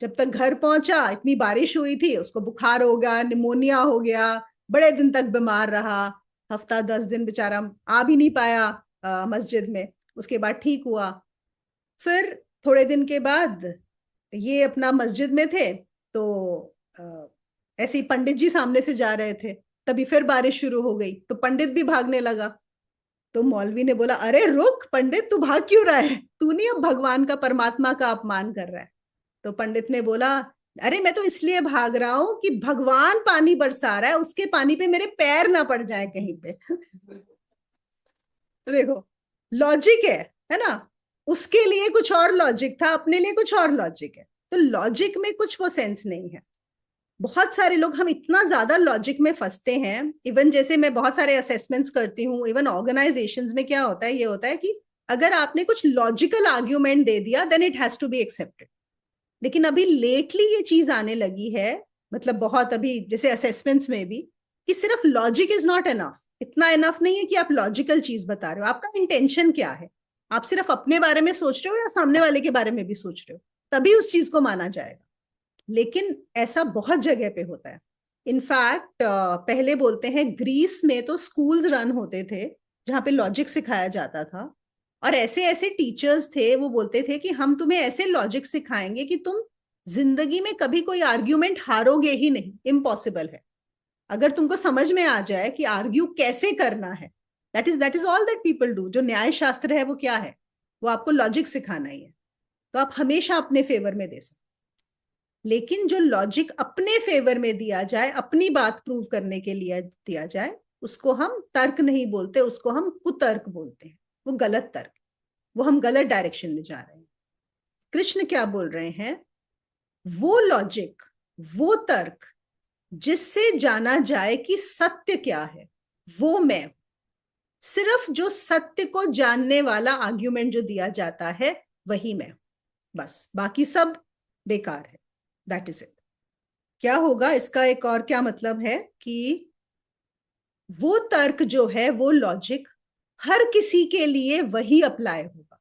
[SPEAKER 1] जब तक घर पहुंचा इतनी बारिश हुई थी, उसको बुखार हो गया, निमोनिया हो गया, बड़े दिन तक बीमार रहा। हफ्ता 10 दिन बेचारा आ भी नहीं पाया मस्जिद में। उसके बाद ठीक हुआ। फिर थोड़े दिन के बाद ये अपना मस्जिद में थे, तो ऐसे ही पंडित जी सामने से जा रहे थे, तभी फिर बारिश शुरू हो गई, तो पंडित भी भागने लगा। तो मौलवी ने बोला, अरे रुक पंडित, तू भाग क्यों रहा है, तू नहीं अब भगवान का, परमात्मा का अपमान कर रहा है। तो पंडित ने बोला, अरे मैं तो इसलिए भाग रहा हूं कि भगवान पानी बरसा रहा है, उसके पानी पे मेरे पैर ना पड़ जाए कहीं पे। देखो लॉजिक है ना। उसके लिए कुछ और लॉजिक था, अपने लिए कुछ और लॉजिक है। तो लॉजिक में कुछ वो सेंस नहीं है। बहुत सारे लोग, हम इतना ज्यादा लॉजिक में फंसते हैं। इवन जैसे मैं बहुत सारे असेसमेंट्स करती हूँ, इवन ऑर्गेनाइजेशंस में क्या होता है, ये होता है कि अगर आपने कुछ लॉजिकल आर्ग्यूमेंट दे दिया then it has to be accepted. लेकिन अभी लेटली ये चीज आने लगी है, मतलब बहुत अभी जैसे असेसमेंट्स में भी, कि सिर्फ लॉजिक इज नॉट एनफ। इतना एनफ नहीं है कि आप लॉजिकल चीज बता रहे हो, आपका इंटेंशन क्या है, आप सिर्फ अपने बारे में सोच रहे हो या सामने वाले के बारे में भी सोच रहे हो, तभी उस चीज को माना जाएगा। लेकिन ऐसा बहुत जगह पे होता है। इनफैक्ट पहले बोलते हैं ग्रीस में तो स्कूल्स रन होते थे जहाँ पे लॉजिक सिखाया जाता था, और ऐसे ऐसे टीचर्स थे, वो बोलते थे कि हम तुम्हें ऐसे लॉजिक सिखाएंगे कि तुम जिंदगी में कभी कोई आर्ग्यूमेंट हारोगे ही नहीं, इम्पॉसिबल है। अगर तुमको समझ में आ जाए कि आर्ग्यू कैसे करना है, that is all that people do. जो न्याय शास्त्र है वो क्या है, वो आपको लॉजिक सिखाना ही है। तो आप हमेशा अपने फेवर में दे सकते। लेकिन जो लॉजिक अपने फेवर में दिया जाए, अपनी बात प्रूव करने के लिए दिया जाए, उसको हम तर्क नहीं बोलते, उसको हम कुतर्क बोलते हैं। वो गलत तर्क, वो हम गलत डायरेक्शन में जा रहे हैं। कृष्ण क्या बोल रहे हैं, वो लॉजिक, वो तर्क जिससे जाना जाए कि सत्य क्या है, वो मैं हूं। सिर्फ जो सत्य को जानने वाला आर्ग्यूमेंट जो दिया जाता है वही मैं हूं, बस बाकी सब बेकार है। That is it. क्या होगा इसका एक और क्या मतलब है कि वो तर्क जो है, वो लॉजिक हर किसी के लिए वही अप्लाई होगा।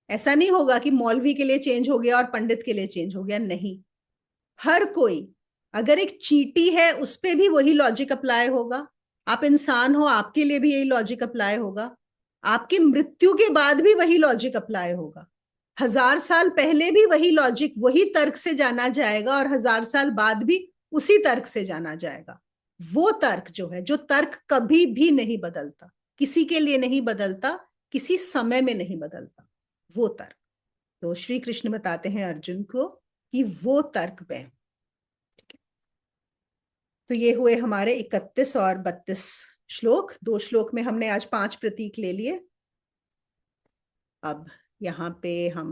[SPEAKER 1] ऐसा नहीं होगा कि मौलवी के लिए चेंज हो गया और पंडित के लिए चेंज हो गया, नहीं। हर कोई, अगर एक चींटी है उस पे भी वही लॉजिक अप्लाई होगा। आप इंसान हो, आपके लिए भी यही लॉजिक अप्लाई होगा। आपकी मृत्यु के बाद भी वही लॉजिक अप्लाई होगा। 1000 साल पहले भी वही लॉजिक, वही तर्क से जाना जाएगा, और 1000 साल बाद भी उसी तर्क से जाना जाएगा। वो तर्क जो है, जो तर्क कभी भी नहीं बदलता, किसी के लिए नहीं बदलता, किसी समय में नहीं बदलता, वो तर्क। तो श्री कृष्ण बताते हैं अर्जुन को कि वो तर्क पे। ठीक है, तो ये हुए हमारे 31 और 32 श्लोक। 2 श्लोक में हमने आज 5 प्रतीक ले लिए। अब यहाँ पे हम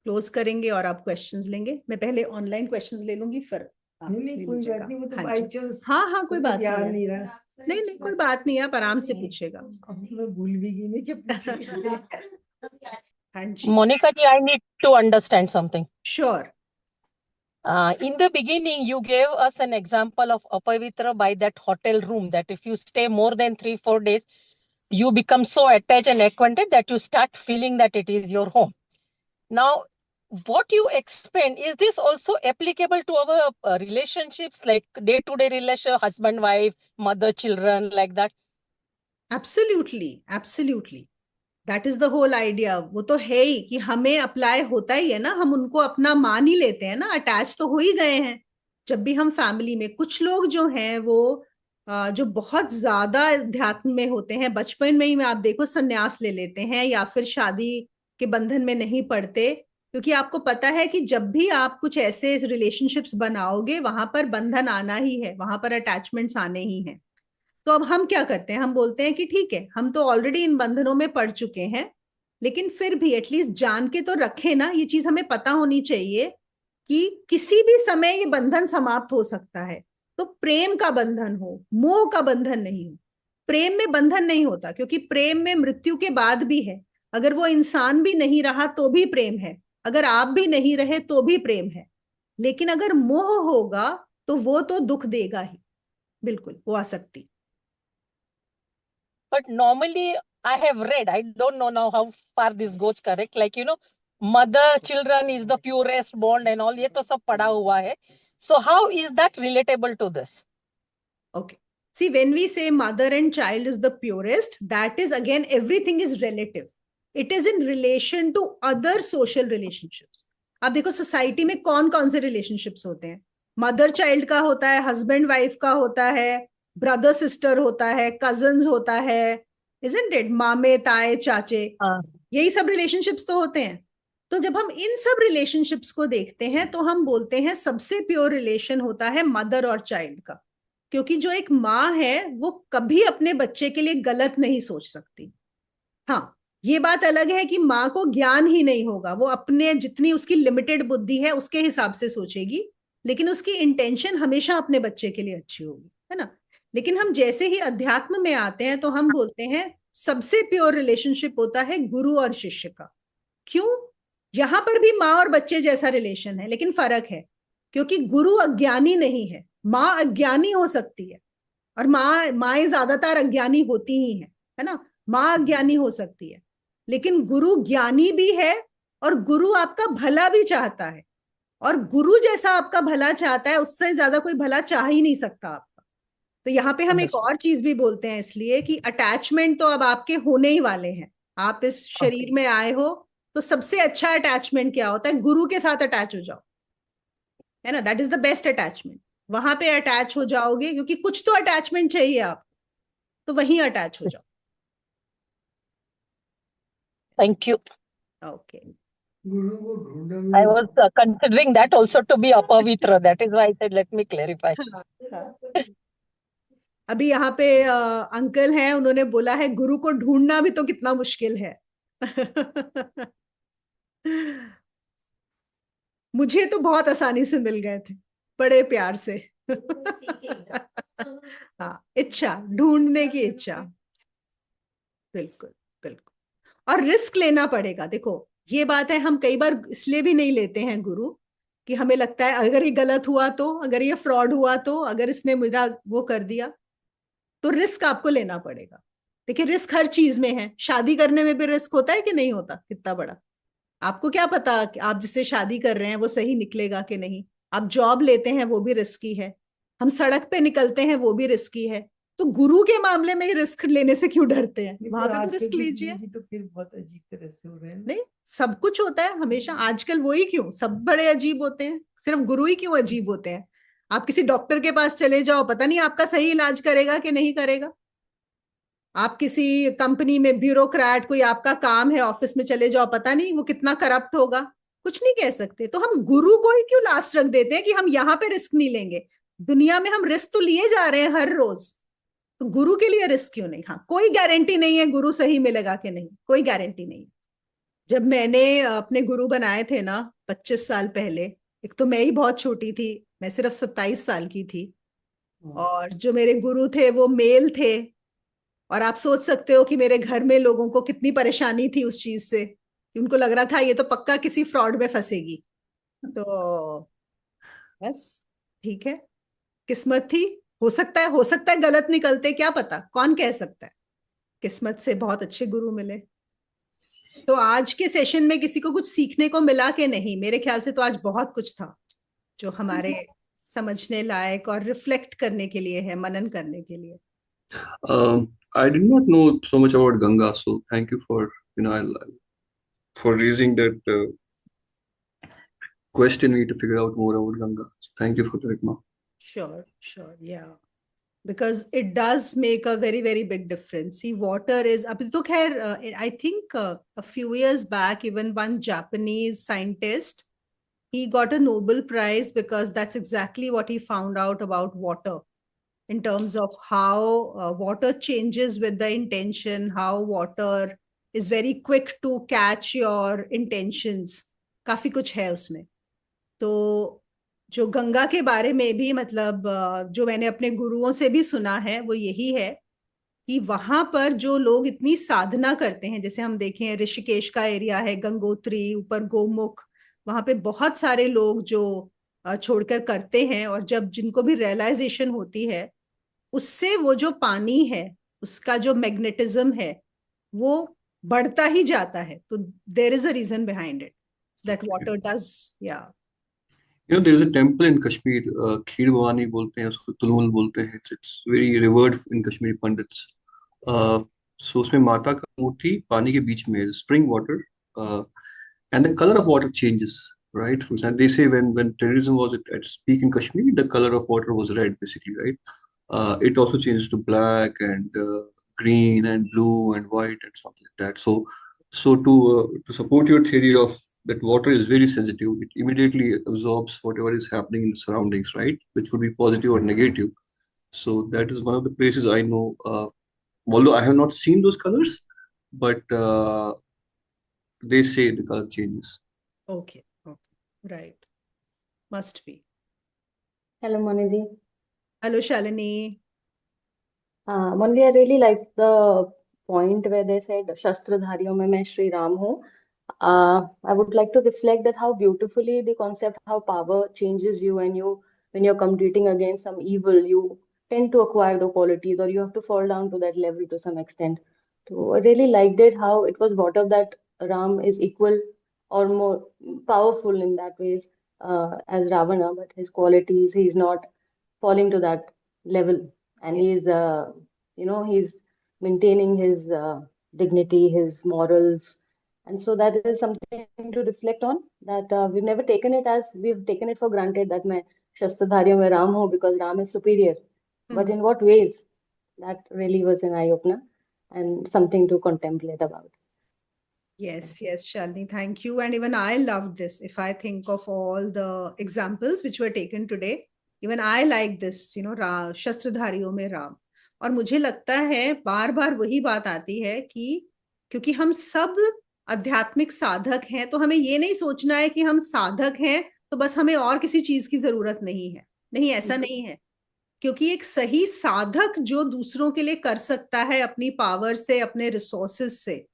[SPEAKER 1] क्लोज करेंगे और आप क्वेश्चंस लेंगे। मैं पहले ऑनलाइन क्वेश्चंस ले लूंगी, फिर आप ले लीजिएगा। हाँ हाँ, कोई बात नहीं है। नहीं नहीं, कोई बात नहीं, आप आराम से पूछेगा। भूल भी गई। हाँ जी,
[SPEAKER 2] Monica ji, I need to understand something.
[SPEAKER 1] Sure.
[SPEAKER 2] In the beginning, you gave us an example of Apavitra by that hotel room, that if you stay more than 3-4 days, you become so attached and acquainted that you start feeling that it is your home. Now, what you explained, is this also applicable to our relationships, like day-to-day relationship, husband, wife, mother, children, like that?
[SPEAKER 1] Absolutely absolutely, that is the whole idea. वो तो है ही कि हमें apply होता ही है ना, हम उनको अपना मान ही लेते हैं ना, अटैच तो हो ही गए हैं। जब भी हम फैमिली में, कुछ लोग जो हैं वो जो बहुत ज्यादा अध्यात्म में होते हैं, बचपन में ही आप देखो संन्यास ले लेते हैं या फिर शादी के बंधन में नहीं पड़ते, क्योंकि आपको पता है कि जब भी आप कुछ ऐसे रिलेशनशिप्स बनाओगे वहां पर बंधन आना ही है, वहां पर अटैचमेंट्स आने ही हैं। तो अब हम क्या करते हैं, हम बोलते हैं कि ठीक है, हम तो ऑलरेडी इन बंधनों में पड़ चुके हैं, लेकिन फिर भी एटलीस्ट जान के तो रखें ना, ये चीज हमें पता होनी चाहिए कि किसी भी समय ये बंधन समाप्त हो सकता है। तो प्रेम का बंधन हो, मोह का बंधन नहीं हो। प्रेम में बंधन नहीं होता, क्योंकि प्रेम में मृत्यु के बाद भी है। अगर वो इंसान भी नहीं रहा तो भी प्रेम है, अगर आप भी नहीं रहे तो भी प्रेम है। लेकिन अगर मोह होगा तो वो तो दुख देगा ही, बिल्कुल, वो आसक्ति।
[SPEAKER 2] But normally, I have read, I don't know now how far this goes correct, like, mother children is the purest bond and all, ये तो सब पढ़ा हुआ है. So how is that relatable to this?
[SPEAKER 1] Okay. See, when we say mother and child is the purest, that is again, everything is relative. It is in relation to other social relationships. आप देखो society में कौन कौन से relationships होते हैं, mother child का होता है, हस्बैंड वाइफ का होता है, ब्रदर सिस्टर होता है, कजन्स होता है, इजंट इट, मामे ताए चाचे, यही सब रिलेशनशिप्स तो होते हैं। तो जब हम इन सब रिलेशनशिप्स को देखते हैं तो हम बोलते हैं सबसे प्योर रिलेशन होता है मदर और चाइल्ड का, क्योंकि जो एक माँ है वो कभी अपने बच्चे के लिए गलत नहीं सोच सकती। हाँ, ये बात अलग है कि माँ को ज्ञान ही नहीं होगा, वो अपने जितनी उसकी लिमिटेड बुद्धि है उसके हिसाब से सोचेगी, लेकिन उसकी इंटेंशन हमेशा अपने बच्चे के लिए अच्छी होगी, है ना। लेकिन हम जैसे ही अध्यात्म में आते हैं तो हम बोलते हैं सबसे प्योर रिलेशनशिप होता है गुरु और शिष्य का। क्यों? यहां पर भी माँ और बच्चे जैसा रिलेशन है, लेकिन फर्क है, क्योंकि गुरु अज्ञानी नहीं है, माँ अज्ञानी हो सकती है, और माँ ज्यादातर अज्ञानी होती ही है ना। माँ अज्ञानी हो सकती है, लेकिन गुरु ज्ञानी भी है, और गुरु आपका भला भी चाहता है, और गुरु जैसा आपका भला चाहता है उससे ज्यादा कोई भला चाह ही नहीं सकता आपका। तो यहाँ पे हम एक
[SPEAKER 2] Understood.
[SPEAKER 1] और चीज भी बोलते हैं, इसलिए कि अटैचमेंट तो अब आपके होने ही वाले हैं। आप इस शरीर
[SPEAKER 2] Okay.
[SPEAKER 1] में आए हो, तो सबसे अच्छा अटैचमेंट क्या होता है? गुरु के साथ अटैच हो जाओ, है ना। That is the best attachment. वहां पे अटैच हो जाओगे, क्योंकि कुछ तो अटैचमेंट चाहिए आप, तो वहीं अटैच हो जाओ।
[SPEAKER 2] Thank you.
[SPEAKER 1] ओके।
[SPEAKER 3] गुरु को ढूंढने
[SPEAKER 2] I
[SPEAKER 3] में
[SPEAKER 2] was considering that also to be apavitra. That is why I said, let me clarify.
[SPEAKER 1] हाँ, हाँ। अभी यहाँ पे अंकल हैं, उन्होंने बोला है गुरु को ढूंढना भी तो कितना मुश्किल है। मुझे तो बहुत आसानी से मिल गए थे, बड़े प्यार से। हाँ, इच्छा, ढूंढने की इच्छा। बिल्कुल, बिल्कुल। और रिस्क लेना पड़ेगा। देखो, ये बात है, हम कई बार इसलिए भी नहीं लेते हैं गुरु, कि हमें लगता है अगर ये गलत हुआ तो, अगर ये फ्रॉड हुआ तो, अगर इसने मेरा वो कर दिया, तो रिस्क आपको लेना पड़ेगा। देखिए, रिस्क हर चीज में है। शादी करने में भी रिस्क होता है कि नहीं होता? कितना बड़ा। आपको क्या पता कि आप जिससे शादी कर रहे हैं वो सही निकलेगा कि नहीं। आप जॉब लेते हैं, वो भी रिस्की है। हम सड़क पे निकलते हैं, वो भी रिस्की है। तो गुरु के मामले में रिस्क लेने से क्यों डरते हैं? वहां पे तो रिस्क लीजिए।
[SPEAKER 3] तो फिर बहुत अजीब तरह से हो रहे हैं।
[SPEAKER 1] नहीं, सब कुछ होता है हमेशा। आजकल वही क्यों सब बड़े अजीब होते हैं? सिर्फ गुरु ही क्यों अजीब होते हैं? आप किसी डॉक्टर के पास चले जाओ, पता नहीं आपका सही इलाज करेगा कि नहीं करेगा। आप किसी कंपनी में ब्यूरोक्रेट, कोई आपका काम है ऑफिस में चले जाओ, पता नहीं वो कितना करप्ट होगा। कुछ नहीं कह सकते। तो हम गुरु को ही क्यों लास्ट रख देते हैं कि हम यहाँ पे रिस्क नहीं लेंगे? दुनिया में हम रिस्क तो लिए जा रहे हैं हर रोज, तो गुरु के लिए रिस्क क्यों नहीं? हाँ, कोई गारंटी नहीं है गुरु सही मिलेगा कि नहीं, कोई गारंटी नहीं। जब मैंने अपने गुरु बनाए थे ना, 25 साल पहले, एक तो मैं ही बहुत छोटी थी, मैं सिर्फ 27 साल की थी, और जो मेरे गुरु थे वो मेल थे। और आप सोच सकते हो कि मेरे घर में लोगों को कितनी परेशानी थी उस चीज से, कि उनको लग रहा था ये तो पक्का किसी फ्रॉड में फंसेगी। तो बस, ठीक है, किस्मत थी। हो सकता है गलत निकलते, क्या पता, कौन कह सकता है। किस्मत से बहुत अच्छे गुरु मिले। तो आज के सेशन में किसी को कुछ सीखने को मिला कि नहीं? मेरे ख्याल से तो आज बहुत कुछ था जो हमारे समझने लायक और रिफ्लेक्ट करने के लिए है, मनन करने के लिए।
[SPEAKER 4] I did not know so much about Ganga, so thank you for for raising that question. We need to figure out more about Ganga. So thank you for that, Ma.
[SPEAKER 1] Sure, yeah. Because it does make a very, very big difference. See, water is, abhi to khair, I think a few years back, even one Japanese scientist, he got a Nobel Prize because that's exactly what he found out about water, in terms of how water changes with the intention, how water is very quick to catch your intentions. काफी कुछ है उसमें। तो जो गंगा के बारे में भी, मतलब जो मैंने अपने गुरुओं से भी सुना है, वो यही है कि वहां पर जो लोग इतनी साधना करते हैं, जैसे हम देखें ऋषिकेश का एरिया है, गंगोत्री, ऊपर गोमुख, वहां पे बहुत सारे लोग जो छोड़कर करते हैं, और जब जिनको भी रियलाइजेशन होती है, उससे वो जो पानी है, उसका जो मैग्नेटिज्म है, वो बढ़ता ही जाता है। तो there is a reason behind it, that water does, या
[SPEAKER 4] There is a temple in Kashmir, Kheer Bhavani बोलते हैं उसको, तुलमुल बोलते हैं. It's very revered in Kashmiri Pandits. So उसमें माता का मूर्ति पानी के बीच में है, spring water, uh, and the color of water changes, right? For example, they say when terrorism was at its peak in Kashmir, the color of water was red, basically, right? It also changes to black and green and blue and white and something like that. So to support your theory of that water is very sensitive, it immediately absorbs whatever is happening in the surroundings, right? Which would be positive or negative. So that is one of the places I know. Although I have not seen those colors, but they say the color changes.
[SPEAKER 1] Okay, okay, right. Must be.
[SPEAKER 5] Hello, Monidi.
[SPEAKER 1] Hello, Shalini.
[SPEAKER 5] Monidi, I really like the point where they said Shastradhariyon mein main Shri Ram hu. I would like to reflect that how beautifully the concept, how power changes you when you're competing against some evil, you tend to acquire the qualities or you have to fall down to that level to some extent. So I really liked it how it was brought up that Ram is equal or more powerful in that ways as Ravana, but his qualities, he's not falling to that level, and
[SPEAKER 1] Yes.
[SPEAKER 5] he's maintaining his dignity, his morals, and so that is something to reflect on, that we've taken it for granted that मैं शस्त्रधारियों में Ram हूँ because Ram is superior. But in what ways? That really was an eye-opener and something to contemplate about.
[SPEAKER 1] Yes, yes, Shalini, thank you. And even I loved this. If I think of all the examples which were taken today, even I like this, शस्त्रधारियों में राम. और मुझे लगता है बार बार वही बात आती है कि क्योंकि हम सब आध्यात्मिक साधक हैं, तो हमें ये नहीं सोचना है कि हम साधक हैं तो बस हमें और किसी चीज की जरूरत नहीं है. नहीं, ऐसा नहीं है. क्योंकि एक सही साधक जो दूसरों के लिए कर सकता है अपनी पावर से, अपने रिसोर्सेस से,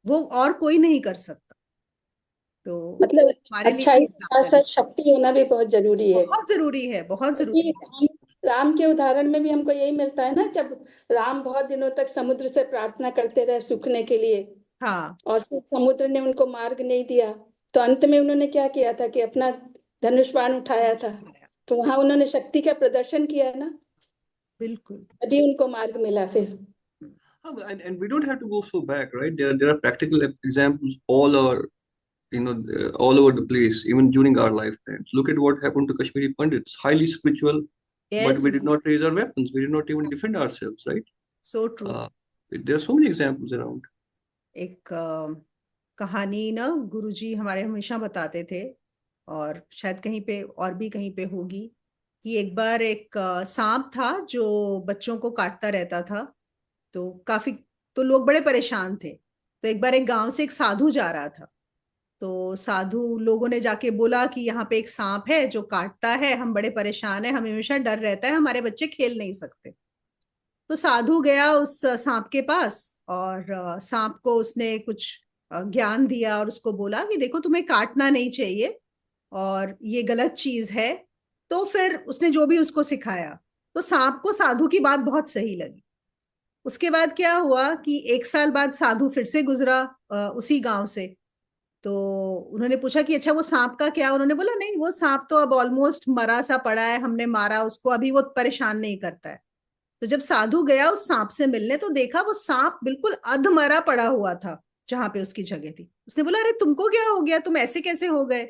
[SPEAKER 1] वो और कोई नहीं कर सकता. तो
[SPEAKER 6] मतलब
[SPEAKER 1] हमारे लिए
[SPEAKER 6] अच्छाई के साथ साथ शक्ति होना भी बहुत जरूरी है.
[SPEAKER 1] बहुत जरूरी है, बहुत जरूरी
[SPEAKER 6] क्योंकि राम के उदाहरण में भी हमको यही मिलता है ना, जब राम बहुत दिनों तक समुद्र से प्रार्थना करते रहे सूखने के लिए,
[SPEAKER 1] हाँ,
[SPEAKER 6] और फिर समुद्र ने उनको मार्ग नहीं दिया, तो अंत में उन्होंने क्या किया था कि अपना धनुष बाण उठाया था, तो वहां उन्होंने शक्ति का प्रदर्शन किया ना,
[SPEAKER 1] बिल्कुल.
[SPEAKER 6] तभी उनको मार्ग मिला फिर.
[SPEAKER 4] And we don't have to go so back, right? There are practical examples all over the place, even during our lifetimes. Look at what happened to Kashmiri Pandits, highly spiritual, but
[SPEAKER 1] Yes,
[SPEAKER 4] we did not raise our weapons. We did not even defend ourselves, right?
[SPEAKER 1] so true.
[SPEAKER 4] There are so many examples around.
[SPEAKER 1] एक कहानी ना गुरुजी हमारे हमेशा बताते थे, और शायद कहीं पे और भी कहीं पे होगी, कि एक बार एक सांप था जो बच्चों को काटता रहता था. तो लोग बड़े परेशान थे. तो एक बार एक गांव से एक साधु जा रहा था. तो साधु लोगों ने जाके बोला कि यहाँ पे एक सांप है जो काटता है, हम बड़े परेशान है, हमें हमेशा डर रहता है, हमारे बच्चे खेल नहीं सकते. तो साधु गया उस सांप के पास और सांप को उसने कुछ ज्ञान दिया और उसको बोला कि देखो तुम्हें काटना नहीं चाहिए और ये गलत चीज है. तो फिर उसने जो भी उसको सिखाया, तो सांप को साधु की बात बहुत सही लगी. उसके बाद क्या हुआ कि 1 साल बाद साधु फिर से गुजरा उसी गांव से. तो उन्होंने पूछा कि अच्छा वो सांप का क्या. उन्होंने बोला नहीं, वो सांप तो अब ऑलमोस्ट मरा सा पड़ा है, हमने मारा उसको, अभी वो परेशान नहीं करता है. तो जब साधु गया उस सांप से मिलने, तो देखा वो सांप बिल्कुल अधमरा पड़ा हुआ था जहां पे उसकी जगह थी. उसने बोला अरे तुमको क्या हो गया, तुम ऐसे कैसे हो गए.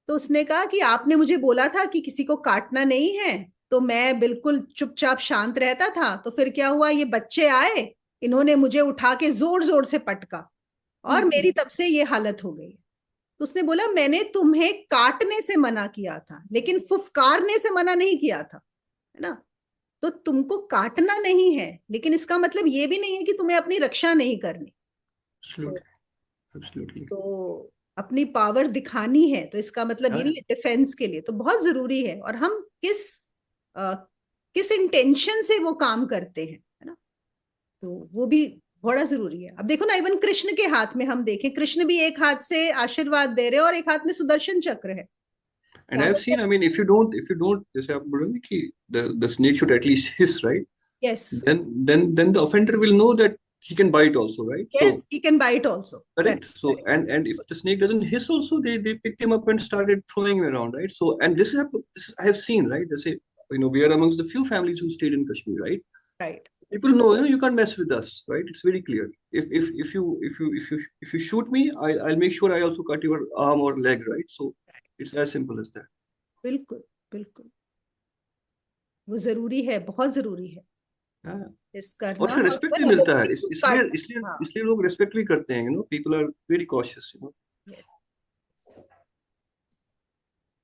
[SPEAKER 1] तो उसने कहा कि आपने मुझे बोला था कि किसी को काटना नहीं है, तो मैं बिल्कुल चुपचाप शांत रहता था. तो फिर क्या हुआ, ये बच्चे आए, इन्होंने मुझे उठा के जोर जोर से पटका और मेरी तब से ये हालत हो गई. तो उसने बोला मैंने तुम्हें काटने से मना किया था, लेकिन फुफकारने से मना नहीं किया था, है ना. तो तुमको काटना नहीं है, लेकिन इसका मतलब ये भी नहीं है कि तुम्हें अपनी रक्षा नहीं करनी.
[SPEAKER 4] Absolutely.
[SPEAKER 1] तो अपनी पावर दिखानी है, तो इसका मतलब ये नहीं है डिफेंस के लिए. तो बहुत जरूरी है, और हम किस इंटेंशन से वो काम करते हैं, है ना. तो वो भी बड़ा जरूरी है. अब देखो ना, इवन कृष्ण के हाथ में हम देखें, कृष्ण भी एक हाथ से आशीर्वाद दे रहे हैं और एक हाथ में सुदर्शन चक्र है.
[SPEAKER 4] And I've seen, I mean, if you don't, जैसे आप बोल रहे हैं कि the snake should at least hiss, right?
[SPEAKER 1] Yes.
[SPEAKER 4] Then the offender will know that he can bite also, right?
[SPEAKER 1] Yes,
[SPEAKER 4] so,
[SPEAKER 1] he can bite also.
[SPEAKER 4] Correct. So and if the snake doesn't hiss also, they picked him up and started throwing him around, right? So and this I have seen, right? They say, we are amongst the few families who stayed in Kashmir, right?
[SPEAKER 1] Right.
[SPEAKER 4] People know, you can't mess with us, right? It's very clear. If you shoot me, I'll make sure I also cut your arm or leg, right? So it's as simple as that.
[SPEAKER 1] बिल्कुल बिल्कुल, वो जरूरी है, बहुत जरूरी है. इस करना,
[SPEAKER 4] और फिर रिस्पेक्ट भी मिलता है, इसलिए लोग रिस्पेक्ट भी करते हैं. People are very cautious.
[SPEAKER 1] Yes.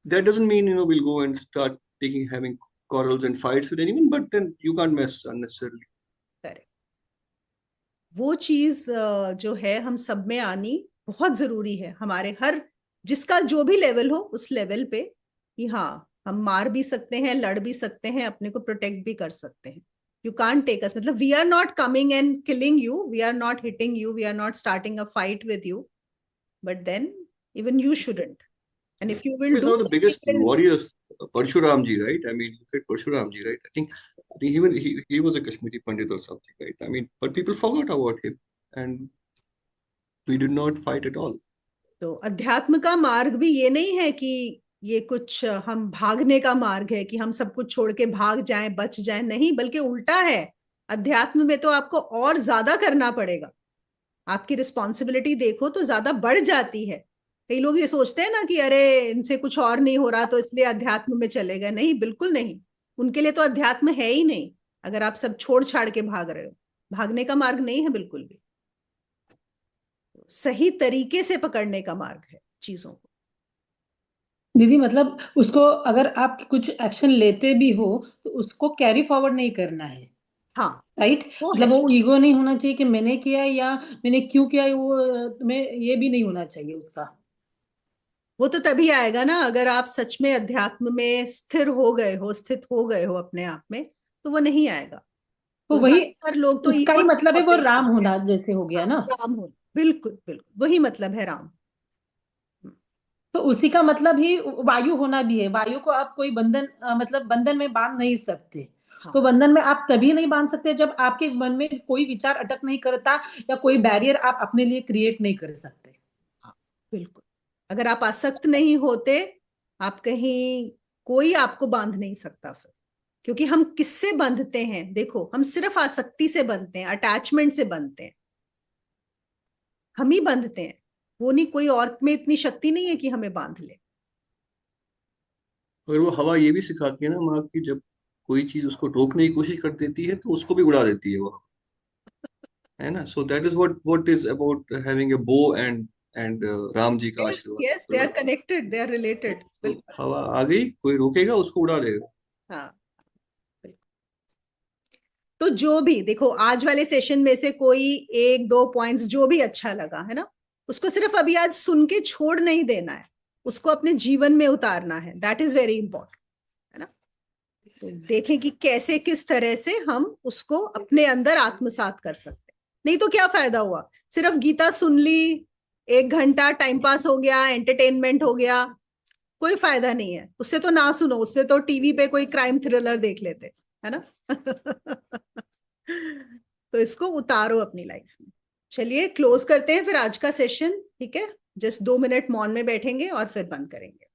[SPEAKER 4] That doesn't mean we'll go and start having quarrels and fights with anyone, but then you can't mess unnecessarily.
[SPEAKER 1] Correct. वो चीज जो है हम सब में आनी बहुत जरूरी है, हमारे हर जिसका जो भी लेवल हो उस लेवल पे, कि हाँ हम मार भी सकते हैं, लड़ भी सकते हैं, अपने को प्रोटेक्ट भी कर सकते हैं। यू कांट टेक अस, मतलब we are not coming and killing you, we are not hitting you, we are not starting a fight with you, but then even you shouldn't, and if you will
[SPEAKER 4] He's
[SPEAKER 1] do,
[SPEAKER 4] one of the biggest
[SPEAKER 1] we will.
[SPEAKER 4] warriors, Parshuram ji, right? I mean, look at Parshuram ji, right? I think even he was a Kashmiri Pandit or something, right? I mean, but people forgot about him, and we did not fight at all.
[SPEAKER 1] तो अध्यात्म का मार्ग भी ये नहीं है कि ये कुछ हम भागने का मार्ग है कि हम सब कुछ छोड़ के भाग जाएं, बच जाएं, नहीं, बल्कि उल्टा है। अध्यात्म में तो आपको और ज्यादा करना पड़ेगा, आपकी रिस्पॉन्सिबिलिटी देखो तो ज्यादा बढ़ जाती है। कई लोग ये सोचते हैं ना कि अरे इनसे कुछ और नहीं हो रहा तो इसलिए अध्यात्म में चले गए, नहीं, बिल्कुल नहीं। उनके लिए तो अध्यात्म है ही नहीं, अगर आप सब छोड़ छाड़ के भाग रहे हो। भागने का मार्ग नहीं है बिल्कुल भी, सही तरीके से पकड़ने का मार्ग है चीजों को।
[SPEAKER 7] दीदी मतलब उसको अगर आप कुछ एक्शन लेते भी हो तो उसको कैरी फॉरवर्ड नहीं करना है,
[SPEAKER 1] हाँ,
[SPEAKER 7] राइट?
[SPEAKER 1] वो
[SPEAKER 7] मतलब
[SPEAKER 1] है।
[SPEAKER 7] वो ईगो नहीं होना चाहिए कि मैंने किया या मैंने क्यों किया, वो तुम्हें ये भी नहीं होना चाहिए उसका।
[SPEAKER 1] वो तो तभी आएगा ना अगर आप सच में अध्यात्म में स्थिर हो गए हो, स्थित हो गए हो अपने आप में, तो वो नहीं आएगा।
[SPEAKER 7] तो
[SPEAKER 1] तो
[SPEAKER 7] वही
[SPEAKER 1] ज्यादातर लोग तो
[SPEAKER 7] उसका ही
[SPEAKER 1] ईगो से
[SPEAKER 7] मतलब है, वो
[SPEAKER 1] ऑपरेट
[SPEAKER 7] राम
[SPEAKER 1] करते हैं।
[SPEAKER 7] होना जैसे हो गया ना।
[SPEAKER 1] राम होना, बिल्कुल बिल्कुल वही मतलब है राम।
[SPEAKER 7] तो उसी का मतलब ही वायु होना भी है। वायु को आप कोई बंधन मतलब बंधन में बांध नहीं सकते।
[SPEAKER 1] हाँ,
[SPEAKER 7] तो बंधन में आप तभी नहीं बांध सकते जब आपके मन में कोई विचार अटक नहीं करता या कोई बैरियर आप अपने लिए क्रिएट नहीं कर सकते।
[SPEAKER 1] हाँ, बिल्कुल। अगर आप आसक्त नहीं होते, आप कहीं, कोई आपको बांध नहीं सकता फिर। क्योंकि हम किससे बंधते हैं, देखो हम सिर्फ आसक्ति से बंधते हैं, अटैचमेंट से बंधते हैं, हम ही बंधते हैं। वो नहीं, कोई और में इतनी शक्ति नहीं है कि हमें बांध ले।
[SPEAKER 4] और वो हवा ये भी सिखाती है ना माँ की, जब कोई चीज उसको रोकने की कोशिश कर देती है तो उसको भी उड़ा देती है वो, है ना? So that is what is about having a bow and Ram ji का
[SPEAKER 1] यस, दे आर
[SPEAKER 4] आशीर्वाद।
[SPEAKER 1] कनेक्टेड, दे आर रिलेटेड,
[SPEAKER 4] तो
[SPEAKER 1] बिल्कुल।
[SPEAKER 4] हवा आ गई, कोई रोकेगा उसको उड़ा देगा।
[SPEAKER 1] हाँ, बिल्कुल। तो जो भी देखो आज वाले सेशन में से कोई एक दो पॉइंट्स जो भी अच्छा लगा है ना, उसको सिर्फ अभी आज सुन के छोड़ नहीं देना है, उसको अपने जीवन में उतारना है। दैट इज वेरी इंपॉर्टेंट, है ना? तो देखें कि कैसे, किस तरह से हम उसको अपने अंदर आत्मसात कर सकते हैं। नहीं तो क्या फायदा हुआ, सिर्फ गीता सुन ली, 1 घंटा टाइम पास हो गया, एंटरटेनमेंट हो गया, कोई फायदा नहीं है। उससे तो ना सुनो, उससे तो टीवी पे कोई क्राइम थ्रिलर देख लेते, है ना? तो इसको उतारो अपनी लाइफ में। चलिए क्लोज करते हैं फिर आज का सेशन, ठीक है? जस्ट 2 मिनट मौन में बैठेंगे और फिर बंद करेंगे।